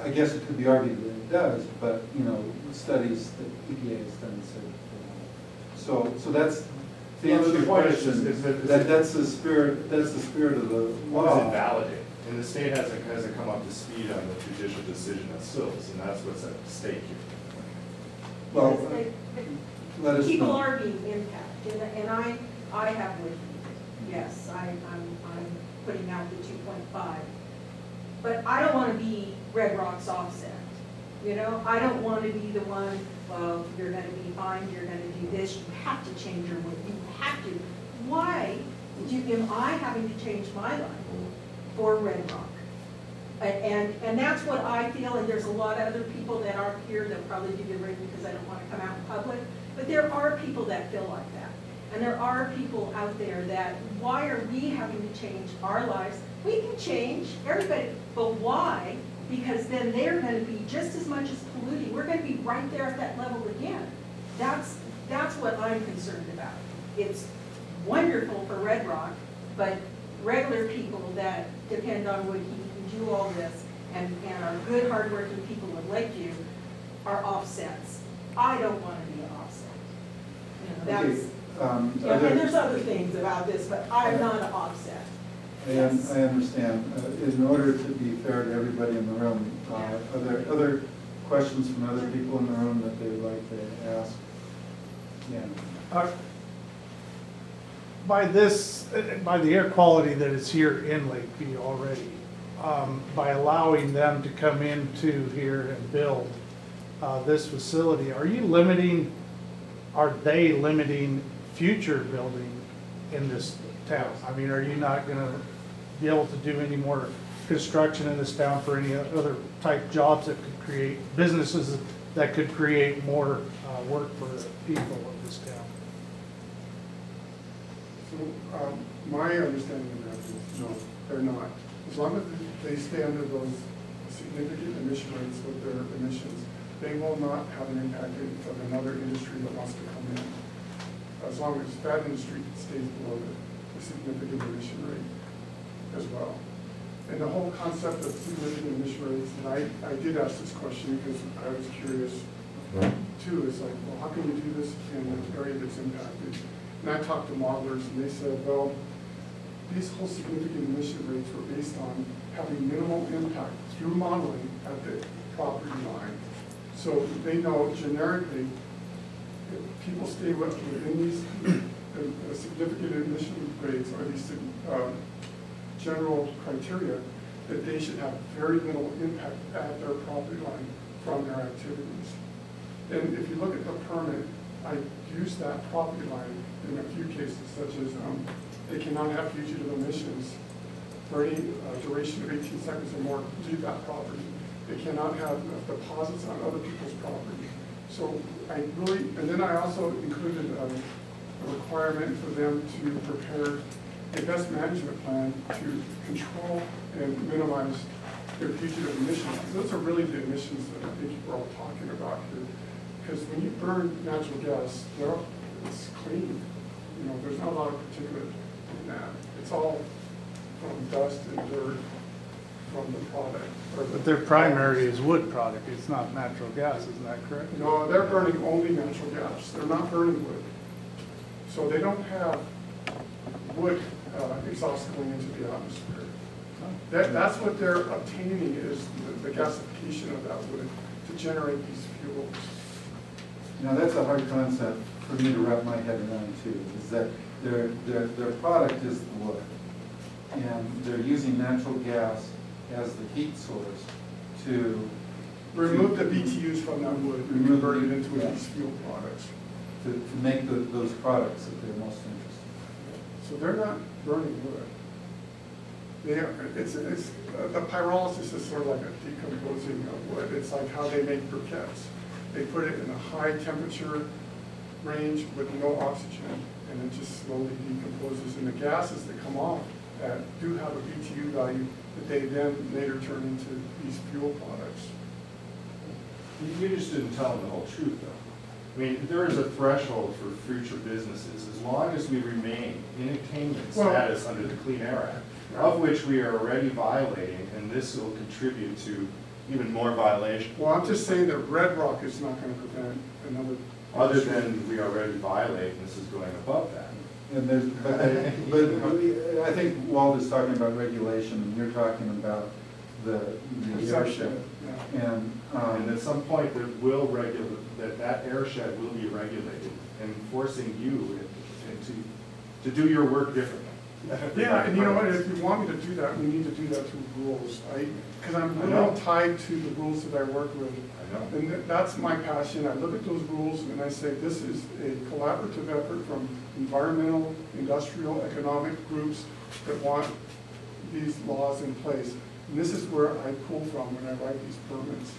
I guess it could be argued that it does, but studies that EPA has done say so that's the answer to your question. That's the spirit. That's the spirit of the law. What does it validate? And the state hasn't come up to speed on the judicial decision of SILS, and that's what's at stake here. Well, let us people know. are being impacted, and I have with you. Yes, I'm putting out the 2.5, but I don't want to be Red Rock's offset. I don't want to be the one. Well, you're going to be fined. You're going to do this. You have to change your wood. You have to. Why am I having to change my life for Red Rock? And that's what I feel, and there's a lot of other people that aren't here that probably do the written because I don't want to come out in public, but there are people that feel like that. And there are people out there that, why are we having to change our lives? We can change, everybody, but why? Because then they're going to be just as much as polluting. We're going to be right there at that level again. That's what I'm concerned about. It's wonderful for Red Rock, but regular people that depend on wood heat and do all this and are good, hardworking people in Lakeview are offsets. I don't want to be an offset. That's, and there's other things about this, but I'm not an offset. I understand. In order to be fair to everybody in the room, are there other questions from other people in the room that they would like to ask? Yeah. By the air quality that is here in Lakeview already, by allowing them to come into here and build this facility, are they limiting future building in this town? I mean, are you not gonna be able to do any more construction in this town for any other type jobs that could create, businesses that could create more work for the people of this town? So, my understanding of that is, no, they're not. As long as they stay under those significant emission rates with their emissions, they will not have an impact of another industry that wants to come in. As long as that industry stays below the significant emission rate as well. And the whole concept of significant emission rates, and I did ask this question because I was curious too, is like, well, how can you do this in an area that's impacted? And I talked to modelers and they said, well, these whole significant emission rates were based on having minimal impact through modeling at the property line. So they know generically, if people stay within these significant emission rates or these general criteria, that they should have very little impact at their property line from their activities. And if you look at the permit, I used that property line in a few cases, such as they cannot have fugitive emissions for any duration of 18 seconds or more leave that property. They cannot have deposits on other people's property. So I really, and then I also included a requirement for them to prepare a best management plan to control and minimize their fugitive emissions. Those are really the emissions that I think we're all talking about here. Because when you burn natural gas, it's clean. You know, there's not a lot of particulate in that. It's all from dust and dirt from the product. But their primary is wood product, it's not natural gas, isn't that correct? No, they're burning only natural gas. They're not burning wood. So they don't have wood exhaust going into the atmosphere. That's what they're obtaining is the gasification of that wood to generate these fuels. Now, that's a hard concept for me to wrap my head around too, is that their product is the wood. And they're using natural gas as the heat source to remove the BTUs from that wood and convert it into these fuel products. To make those products that they're most interested in. So they're not burning wood. The pyrolysis is sort of like a decomposing of wood. It's like how they make briquettes. They put it in a high temperature range with no oxygen, and it just slowly decomposes. And the gases that come off that do have a BTU value that they then later turn into these fuel products. You just didn't tell them the whole truth, though. I mean, there is a threshold for future businesses, as long as we remain in attainment status under the Clean Air Act, of which we are already violating, and this will contribute to even more violation. Well, I'm just saying that Red Rock is not going to prevent another. Other than we already violate, and this is going above that. And but I think Walt is talking about regulation, and you're talking about the airshed. Yeah. And at some point, that airshed will be regulated, and forcing you to do your work differently. Yeah, and you know what, if you want me to do that, we need to do that through rules. Because I'm really tied to the rules that I work with. I know. And that's my passion. I look at those rules and I say, this is a collaborative effort from environmental, industrial, economic groups that want these laws in place. And this is where I pull from when I write these permits.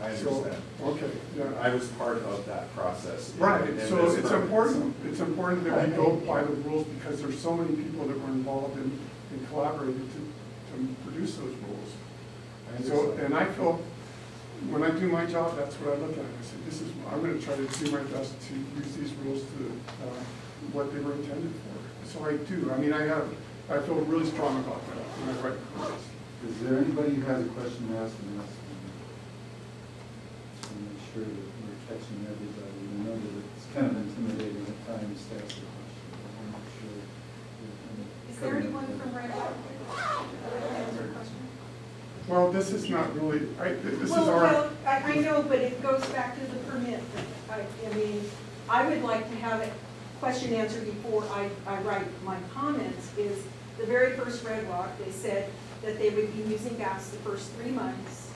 I understand. So, okay, yeah. I was part of that process. Right, so it's important. It's important that we go by the rules because there's so many people that were involved in collaborating to produce those rules. So, and I feel, when I do my job, that's what I look at. I say, I'm going to try to do my best to use these rules to what they were intended for. So I do. I mean, I feel really strong about that when I write permits. Is there anybody who has a question to ask me? Make sure that we're catching everybody. I know that it's kind of intimidating at times to ask a question. I'm not sure. Is there anyone from Red Rock that has a question? Well, this is not really, this is our... Well, I know, but it goes back to the permit. I mean, I would like to have a question answered before I write my comments is the very first Red Rock, they said that they would be using gas the first 3 months.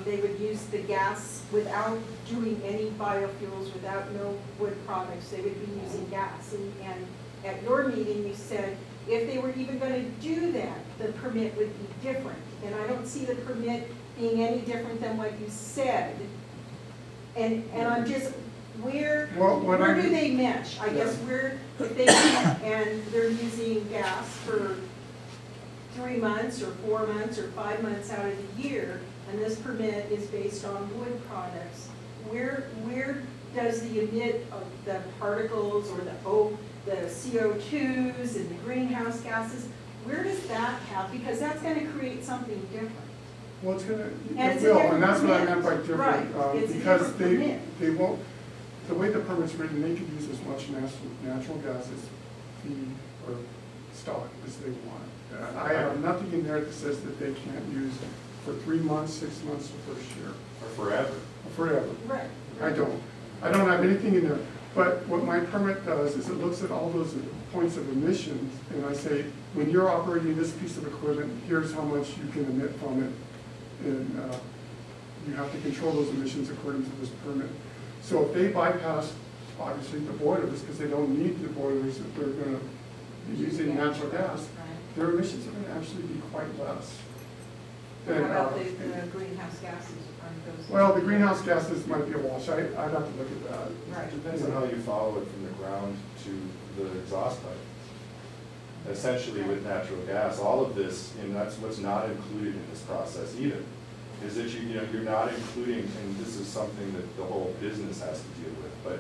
They would use the gas without doing any biofuels, without no wood products. They would be using gas. And at your meeting, you said if they were even going to do that, the permit would be different. And I don't see the permit being any different than what you said. And I'm just, where do they mesh? I guess if they and they're using gas for 3 months or 4 months or 5 months out of the year, and this permit is based on wood products, where does the emit of the particles or the CO2s and the greenhouse gases, where does that have? Because that's going to create something different. Well, it's gonna, And it will, and that's what I permit. meant by different, Right. It's a because different permit. they won't, the way the permit's written, they could use as much natural gas as feed or stock as they want. I have nothing in there that says that they can't use for 3 months, 6 months, the first year. Or forever. Forever. Right. I don't have anything in there. But what my permit does is it looks at all those points of emissions, and I say, when you're operating this piece of equipment, here's how much you can emit from it. And you have to control those emissions according to this permit. So if they bypass, obviously, the boilers, because they don't need the boilers if they're gonna be using natural gas, their emissions are gonna actually be quite less. How than, about the greenhouse gases? Aren't those? well, the greenhouse gases might be a wash. I'd have to look at that. Right. It depends on how you follow it from the ground to the exhaust pipe. Essentially with natural gas, all of this, and that's what's not included in this process either, is that you're not including, and this is something that the whole business has to deal with, but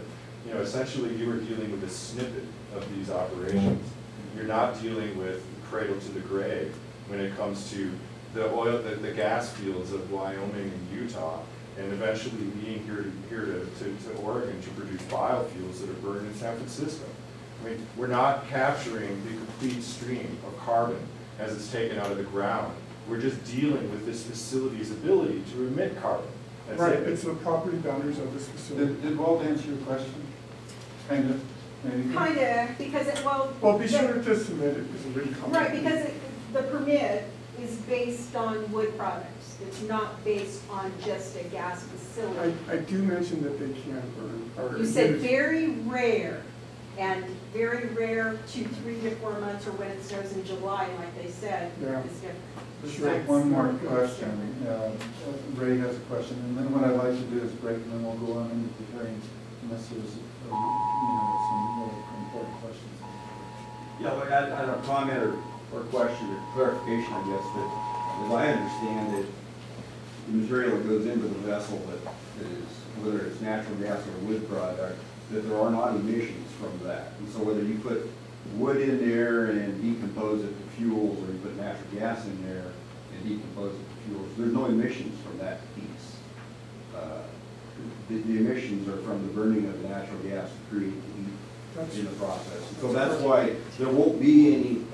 essentially you are dealing with a snippet of these operations. You're not dealing with cradle to the grave when it comes to the gas fields of Wyoming and Utah, and eventually being here to Oregon to produce biofuels that are burned in San Francisco. I mean, we're not capturing the complete stream of carbon as it's taken out of the ground. We're just dealing with this facility's ability to emit carbon. That's Right, it. it's the property boundaries of this facility. Did Walt answer your question? Kind of, maybe? Kind of, because Well, be sure to submit it as a written comment. right, because the permit is based on wood products. It's not based on just a gas facility. I do mention that they can burn. or You said use- very rare, and very rare 2, 3 to 4 months, or when it snows in July, like they said, Yeah. is different. Let's Sure. take one more question. Ray has a question, and then what I'd like to do is break, and then we'll go on into the hearing, unless there's, some more important questions. Yeah, but I don't know, comment or question or clarification, I guess, but as I understand it, the material that goes into the vessel that is, whether it's natural gas or wood product, that there are not emissions from that. And so whether you put wood in there and decompose it to fuels, or you put natural gas in there and decompose it to fuels, there's no emissions from that piece. The emissions are from the burning of the natural gas to create the heat in the process. So that's why there won't be any,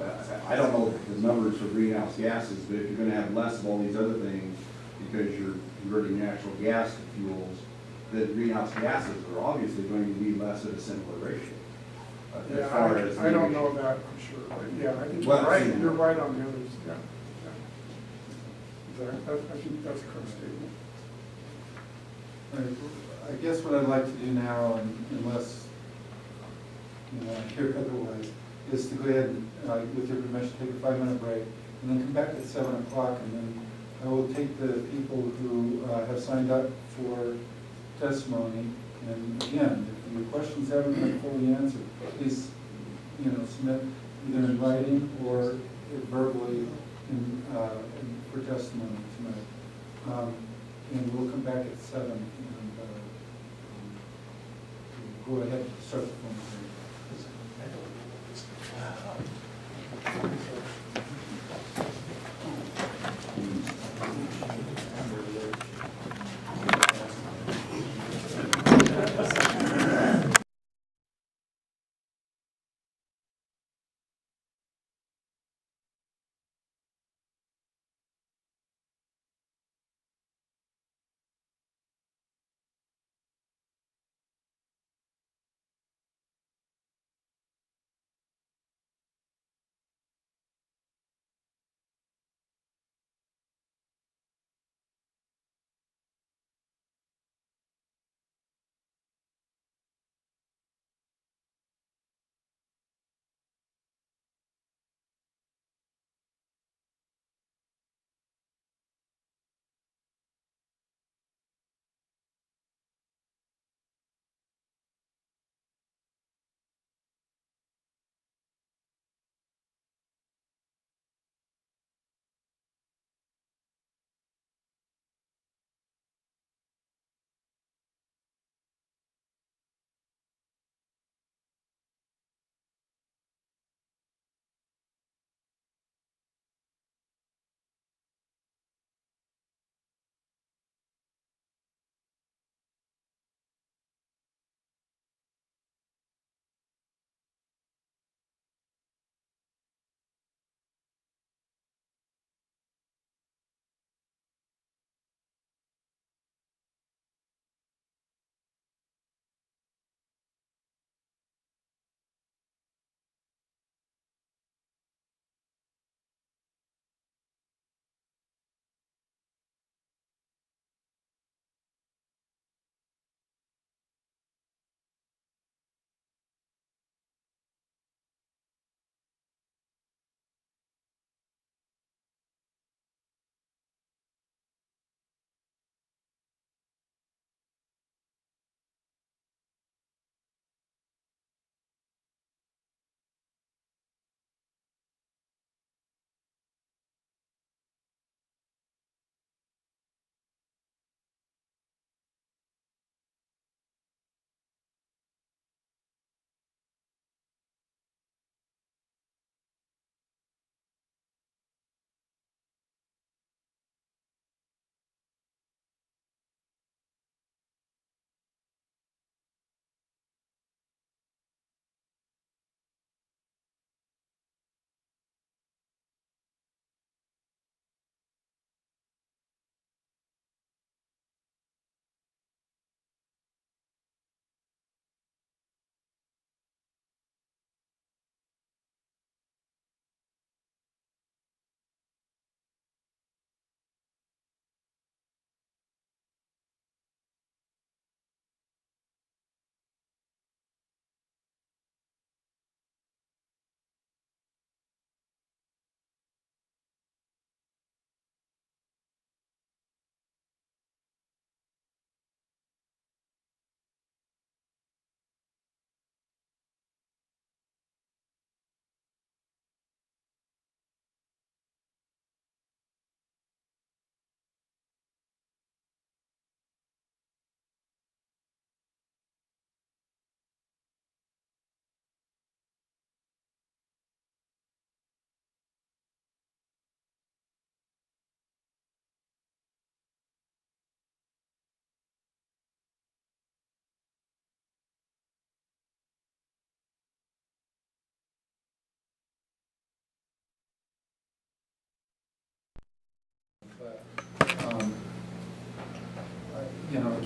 I don't know the numbers for greenhouse gases, but if you're going to have less of all these other things because you're converting natural gas to fuels, the greenhouse gases are obviously going to be less at a similar ratio. Yeah, As far as I don't the know that for sure, but yeah, I think Well, you're right, it's- you're right on the others, yeah. I think that's a correct statement. I guess what I'd like to do now, unless, I hear otherwise, is to go ahead and, with your permission, take a 5-minute break, and then come back at 7 o'clock, and then I will take the people who have signed up for testimony, and again, if your questions haven't been fully answered, please, submit either in writing or verbally for testimony tonight. And we'll come back at 7 and go ahead and start the phone hearing.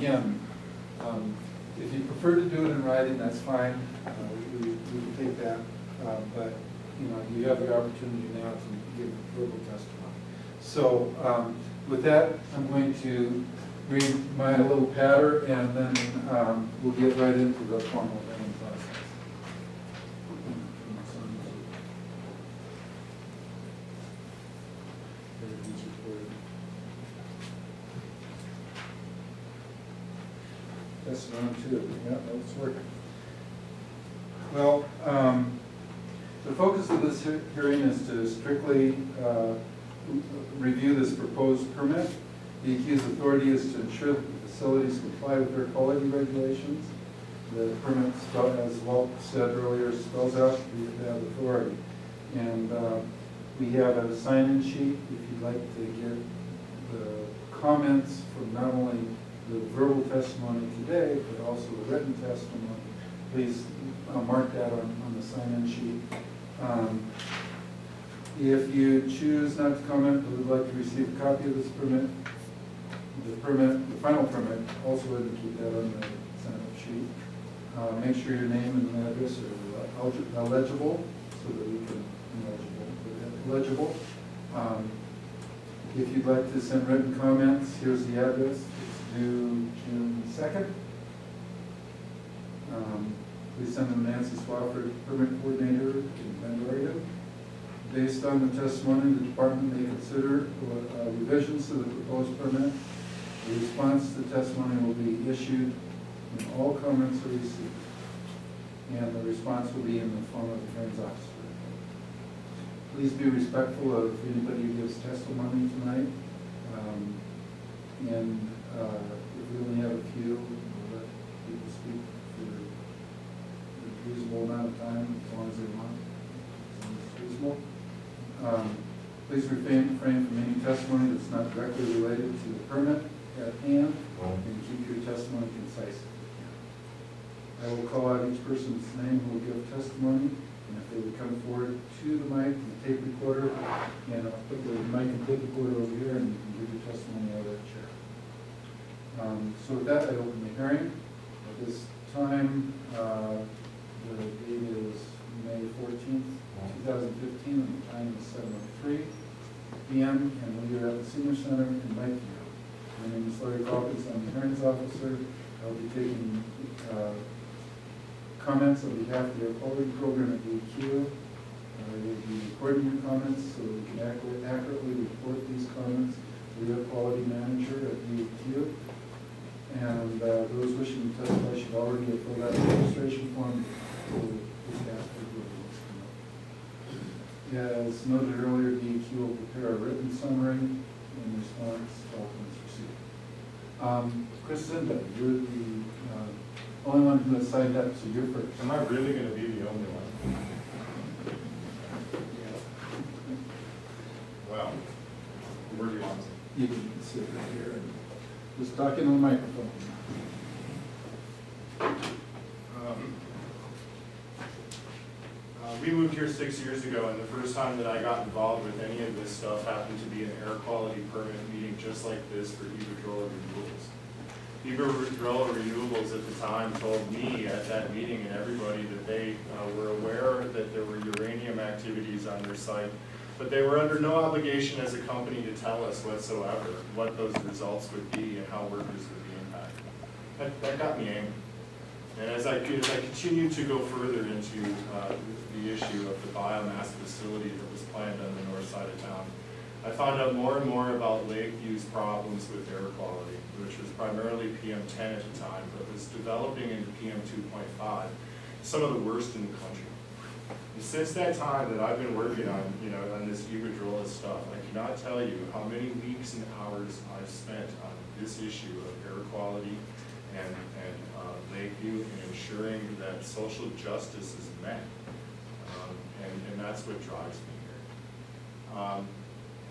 again, if you prefer to do it in writing, that's fine. We can take that. But, you know, you have the opportunity now to give verbal testimony. So with that, I'm going to read my little patter, and then we'll get right into the formal voting process. That's round two. Yeah, that's working. Well, the focus of this hearing is to strictly review this proposed permit. DEQ's authority is to ensure that the facilities comply with their quality regulations. The permit, as Walt said earlier, spells out that authority. And we have a sign-in sheet if you'd like to get the comments from not only the verbal testimony today, but also the written testimony. Please mark that on the sign-in sheet. If you choose not to comment but would like to receive a copy of this permit, the final permit, also would keep that on the sign-up sheet. Make sure your name and address are legible so that we can legible. If you'd like to send written comments, here's the address. It's due June 2nd. Please send them to Nancy Swafford, permit coordinator in Bend, Oregon. Based on the testimony, the department may consider revisions to the proposed permit. The response to the testimony will be issued when all comments are received, and the response will be in the form of the hearings officer. Please be respectful of anybody who gives testimony tonight. And if we only have a few, we'll let people speak for a reasonable amount of time, as long as they want, as long as it's reasonable. Please refrain from any testimony that's not directly related to the permit at hand, and keep your testimony concise. I will call out each person's name who will give testimony, and if they would come forward to the mic and the tape recorder, and I'll put the mic and tape recorder over here, and you can give your testimony out of that chair. So with that, I open the hearing. At this time, the date is May 14th, 2015, and the time is 7:03 p.m., and we are at the Senior Center in Lakeview. My name is Larry Calkins. I'm the hearings officer. I'll be taking comments on behalf of the air quality program at DEQ. I will be recording your comments so we can accurately report these comments to the air quality manager at DEQ. And those wishing to testify should already have filled out the registration form. As noted earlier, DEQ will prepare a written summary in response to documents received. Chris Zinda, you're the only one who has signed up, so you're first. Am I really going to be the only one? Well, where do you want to? You can sit right here and just talk into the microphone. We moved here 6 years ago, and the first time that I got involved with any of this stuff happened to be an air quality permit meeting just like this for Iberdrola Renewables. Iberdrola Renewables at the time told me at that meeting and everybody that they were aware that there were uranium activities on their site, but they were under no obligation as a company to tell us whatsoever what those results would be and how workers would be impacted. That got me angry. And as I continued to go further into the issue of the biomass facility that was planned on the north side of town, I found out more and more about Lakeview's problems with air quality, which was primarily PM10 at the time, but was developing into PM2.5, some of the worst in the country. And since that time that I've been working on, on this Iberdrola stuff, I cannot tell you how many weeks and hours I've spent on this issue of air quality and Lakeview and ensuring that social justice is met. And that's what drives me here.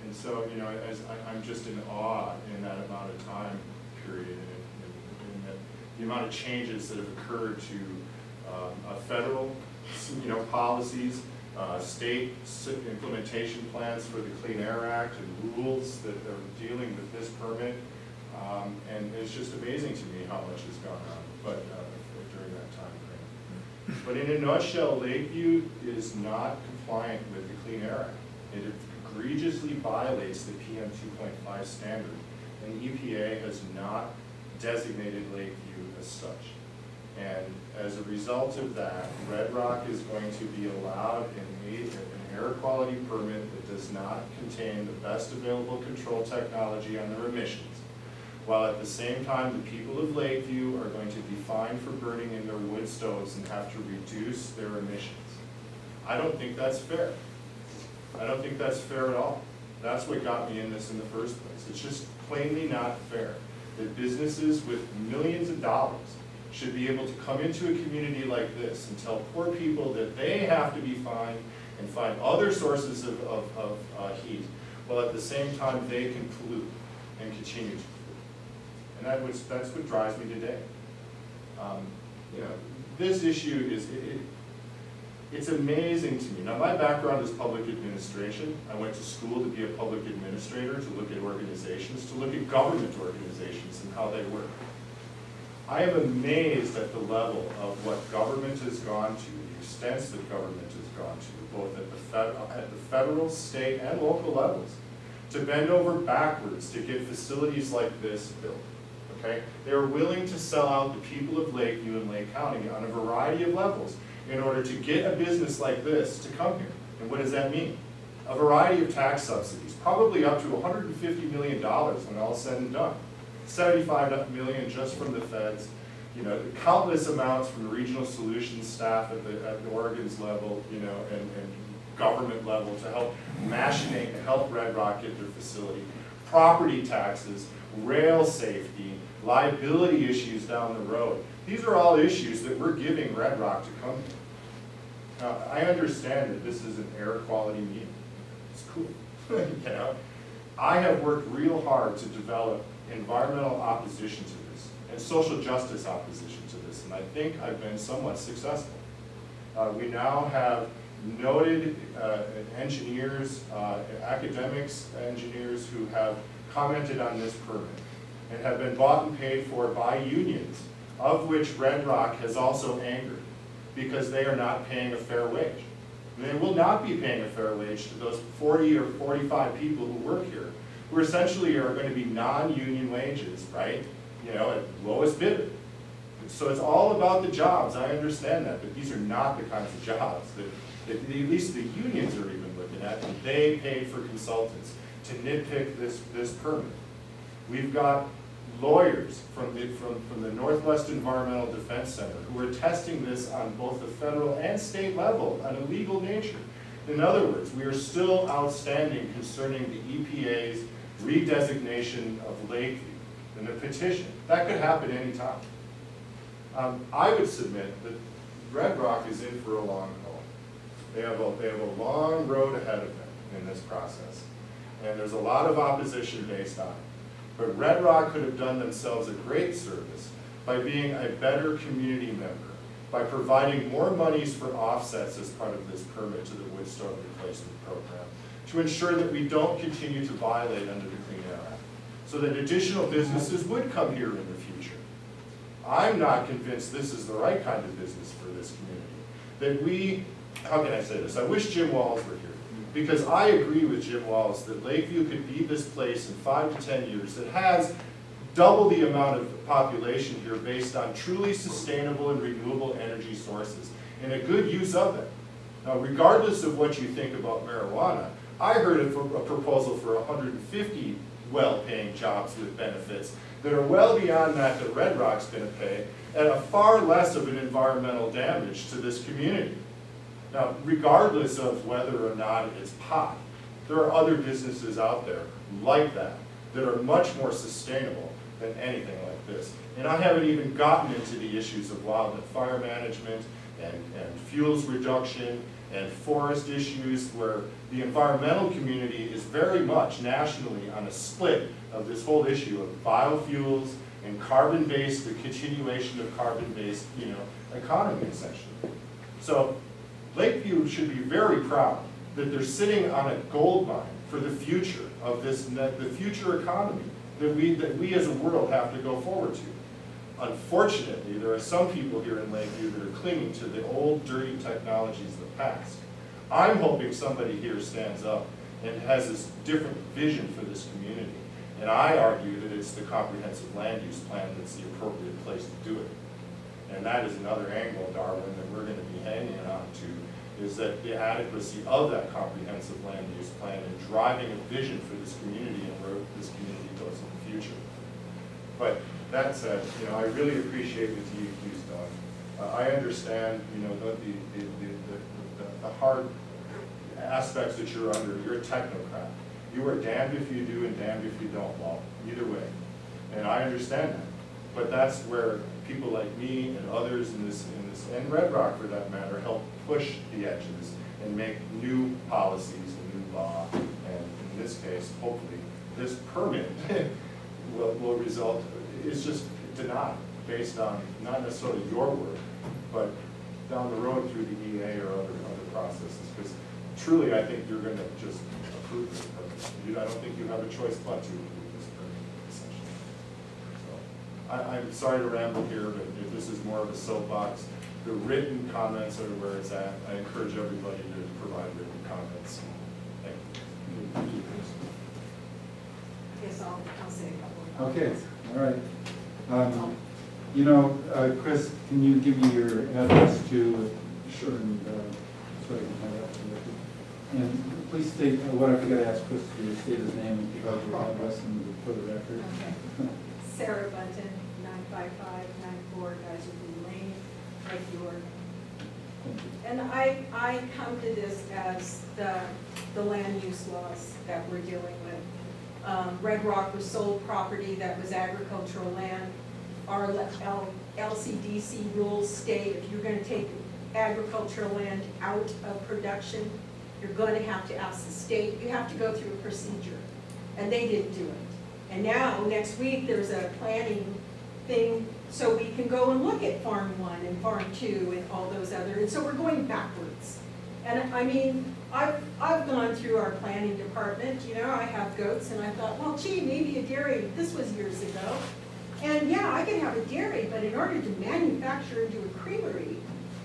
And so, as I'm just in awe in that amount of time period and the amount of changes that have occurred to federal, policies, state implementation plans for the Clean Air Act and rules that are dealing with this permit, And it's just amazing to me how much has gone on during that time frame. But in a nutshell, Lakeview is not compliant with the Clean Air Act. It egregiously violates the PM 2.5 standard, and EPA has not designated Lakeview as such. And as a result of that, Red Rock is going to be allowed an air quality permit that does not contain the best available control technology on their emissions, while at the same time the people of Lakeview are going to be fined for burning in their wood stoves and have to reduce their emissions. I don't think that's fair. I don't think that's fair at all. That's what got me in this in the first place. It's just plainly not fair that businesses with millions of dollars should be able to come into a community like this and tell poor people that they have to be fined and find other sources of heat, while at the same time they can pollute and continue to pollute. And that's what drives me today. This issue is, it's amazing to me. Now, my background is public administration. I went to school to be a public administrator, to look at organizations, to look at government organizations and how they work. I am amazed at the level of what government has gone to, the extents that government has gone to, both at the federal, state, and local levels, to bend over backwards to get facilities like this built. Okay? They are willing to sell out the people of Lakeview and Lake County on a variety of levels in order to get a business like this to come here. And what does that mean? A variety of tax subsidies, probably up to $150 million when all is said and done. 75 million just from the feds, countless amounts from the regional solutions staff at the Oregon's level, and government level to help machinate and help Red Rock get their facility. Property taxes, rail safety, liability issues down the road. These are all issues that we're giving Red Rock to come here. Now, I understand that this is an air quality meeting. It's cool. I have worked real hard to develop environmental opposition to this and social justice opposition to this, and I think I've been somewhat successful. We now have noted engineers, academics, engineers who have commented on this permit and have been bought and paid for by unions, of which Red Rock has also angered because they are not paying a fair wage. And they will not be paying a fair wage to those 40 or 45 people who work here, who essentially are going to be non-union wages, right? At lowest bidder. So it's all about the jobs, I understand that, but these are not the kinds of jobs that at least the unions are even looking at, and they pay for consultants to nitpick this permit. We've got lawyers from the Northwest Environmental Defense Center who are testing this on both the federal and state level on a legal nature. In other words, we are still outstanding concerning the EPA's redesignation of Lakeview in the petition. That could happen any time. I would submit that Red Rock is in for a long haul. They have a long road ahead of them in this process, and there's a lot of opposition based on it. But Red Rock could have done themselves a great service by being a better community member, by providing more monies for offsets as part of this permit to the wood stove replacement program, to ensure that we don't continue to violate under the Clean Air Act, so that additional businesses would come here in the future. I'm not convinced this is the right kind of business for this community. How can I say this? I wish Jim Walls were here, because I agree with Jim Walls that Lakeview could be this place in 5 to 10 years that has double the amount of population here based on truly sustainable and renewable energy sources and a good use of it. Now, regardless of what you think about marijuana, I heard a proposal for 150 well-paying jobs with benefits that are well beyond that Red Rock's going to pay at a far less of an environmental damage to this community. Now, regardless of whether or not it's pot, there are other businesses out there like that are much more sustainable than anything like this. And I haven't even gotten into the issues of wildland fire management and fuels reduction and forest issues, where the environmental community is very much nationally on a split of this whole issue of biofuels and carbon-based, the continuation of carbon-based, economy essentially. So Lakeview should be very proud that they're sitting on a gold mine for the future of the future economy that we as a world have to go forward to. Unfortunately, there are some people here in Lakeview that are clinging to the old dirty technologies of the past. I'm hoping somebody here stands up and has this different vision for this community. And I argue that it's the comprehensive land use plan that's the appropriate place to do it. And that is another angle, Darwin, that we're going to be hanging on to, is that the adequacy of that comprehensive land use plan and driving a vision for this community and where this community goes in the future. But that said, you know, I really appreciate what DEQ's done. I understand, you know, the hard aspects that you're under. You're a technocrat. You are damned if you do and damned if you don't, well, either way. And I understand that. But that's where people like me and others in this, and Red Rock for that matter, help push the edges and make new policies and new law. And in this case, hopefully, this permit will result, is just denied based on not necessarily your work, but down the road through the EA or other processes. Because truly, I think you're going to just approve this permit. I don't think you have a choice but to approve this permit, essentially. So, I'm sorry to ramble here, but if this is more of a soapbox, the written comments are where it's at. I encourage everybody to provide written comments. Thank you. Thank you, Chris. Yes, I'll say a couple of Okay, comments. all right. You know, Chris, can you give me your address to, sure, and so I can have that connected. And please state, what I forgot to ask Chris to state his name and give out your address and for the record. Okay. Sarah Bunton, 95594 Geyserview Lane, Lakeview, Oregon. Thank you. And I come to this as the land use laws that we're dealing with. Red Rock was sold property that was agricultural land. Our LCDC rules state if you're going to take agricultural land out of production, you're going to have to ask the state. You have to go through a procedure. And they didn't do it. And now, next week, there's a planning thing so we can go and look at Farm 1 and Farm 2 and all those other, and so we're going backwards. And I mean, I've gone through our planning department, you know, I have goats, and I thought, well, gee, maybe a dairy, this was years ago. And yeah, I could have a dairy, but in order to manufacture and do a creamery,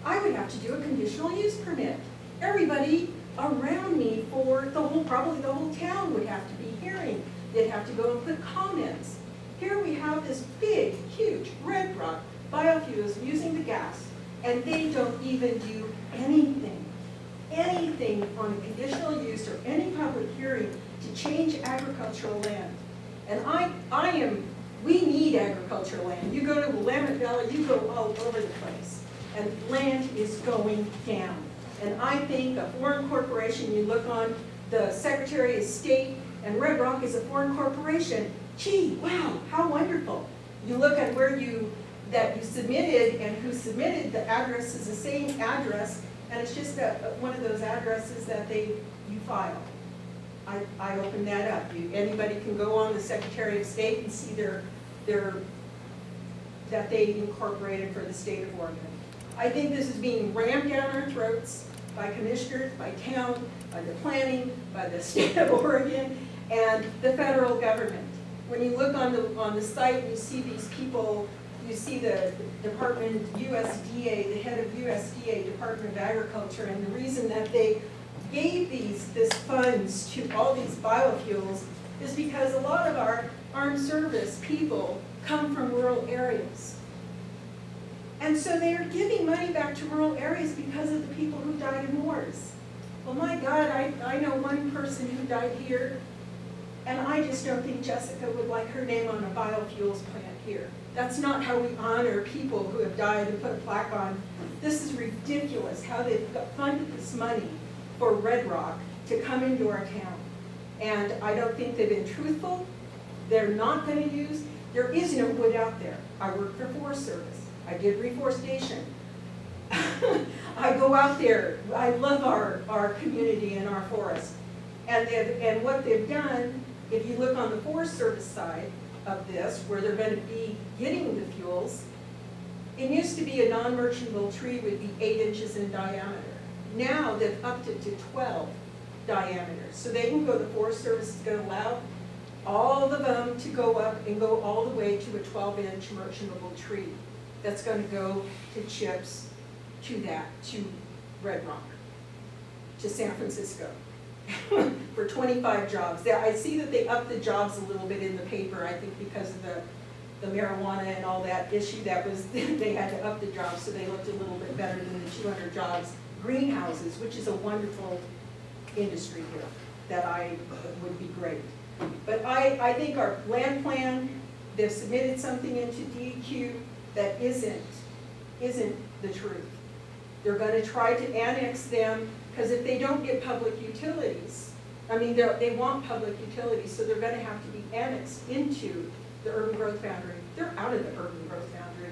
I would have to do a conditional use permit. Everybody around me for the whole, probably the whole town would have to be hearing. They'd have to go and put comments. Here we have this big, huge Red Rock Biofuels using the gas, and they don't even do anything on a conditional use or any public hearing to change agricultural land. And we need agricultural land. You go to Willamette Valley, you go all over the place, and land is going down. And I think a foreign corporation, you look on the Secretary of State, and Red Rock is a foreign corporation. Gee, wow, how wonderful. You look at where you submitted and who submitted, the address is the same address, and it's just one of those addresses that you file. I opened that up. Anybody can go on the Secretary of State and see that they incorporated for the state of Oregon. I think this is being rammed down our throats by commissioners, by town, by the planning, by the state of Oregon, and the federal government. When you look on the site, you see these people, you see the department, USDA, the head of USDA, Department of Agriculture, and the reason that they gave this funds to all these biofuels is because a lot of our armed service people come from rural areas. And so they are giving money back to rural areas because of the people who died in wars. Well, my God, I know one person who died here, and I just don't think Jessica would like her name on a biofuels plant here. That's not how we honor people who have died and put a plaque on. This is ridiculous how they've funded this money for Red Rock to come into our town. And I don't think they've been truthful. They're not going to use, there is no wood out there. I work for Forest Service. I did reforestation. I go out there. I love our community and our forest. And what they've done, if you look on the Forest Service side of this, where they're going to be getting the fuels, it used to be a non-merchantable tree would be 8 inches in diameter. Now they've upped it to 12 diameters. So they can go, the Forest Service is going to allow all of them to go up and go all the way to a 12-inch merchantable tree. That's gonna go to Chips, to Red Rock, to San Francisco, for 25 jobs. I see that they upped the jobs a little bit in the paper, I think because of the marijuana and all that issue that was, they had to up the jobs, so they looked a little bit better than the 200 jobs. Greenhouses, which is a wonderful industry here, that would be great. But I think our land plan, they've submitted something into DEQ that isn't the truth. They're gonna try to annex them, because if they don't get public utilities, I mean, they want public utilities, so they're gonna have to be annexed into the urban growth boundary. They're out of the urban growth boundary.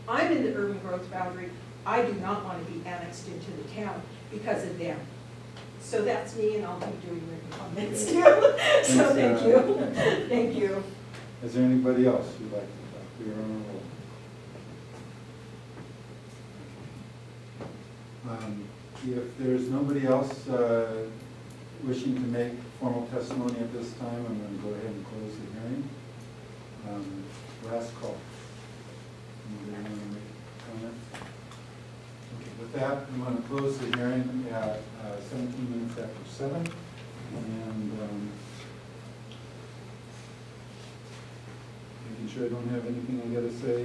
I'm in the urban growth boundary. I do not want to be annexed into the town because of them. So that's me, and I'll be doing written comments too. So thank you. Thank you. Is there anybody else who'd like to talk? We are on a roll. If there's nobody else wishing to make formal testimony at this time, I'm going to go ahead and close the hearing. Last call. Anybody want to make comments? Okay, with that, I'm going to close the hearing at 17 minutes after 7. And making sure I don't have anything I got to say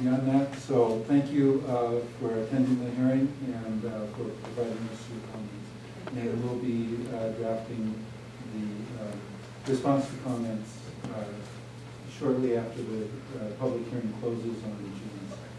beyond that. So thank you for attending the hearing and for providing us your comments. And we'll be drafting the response to comments shortly after the public hearing closes on June 2nd.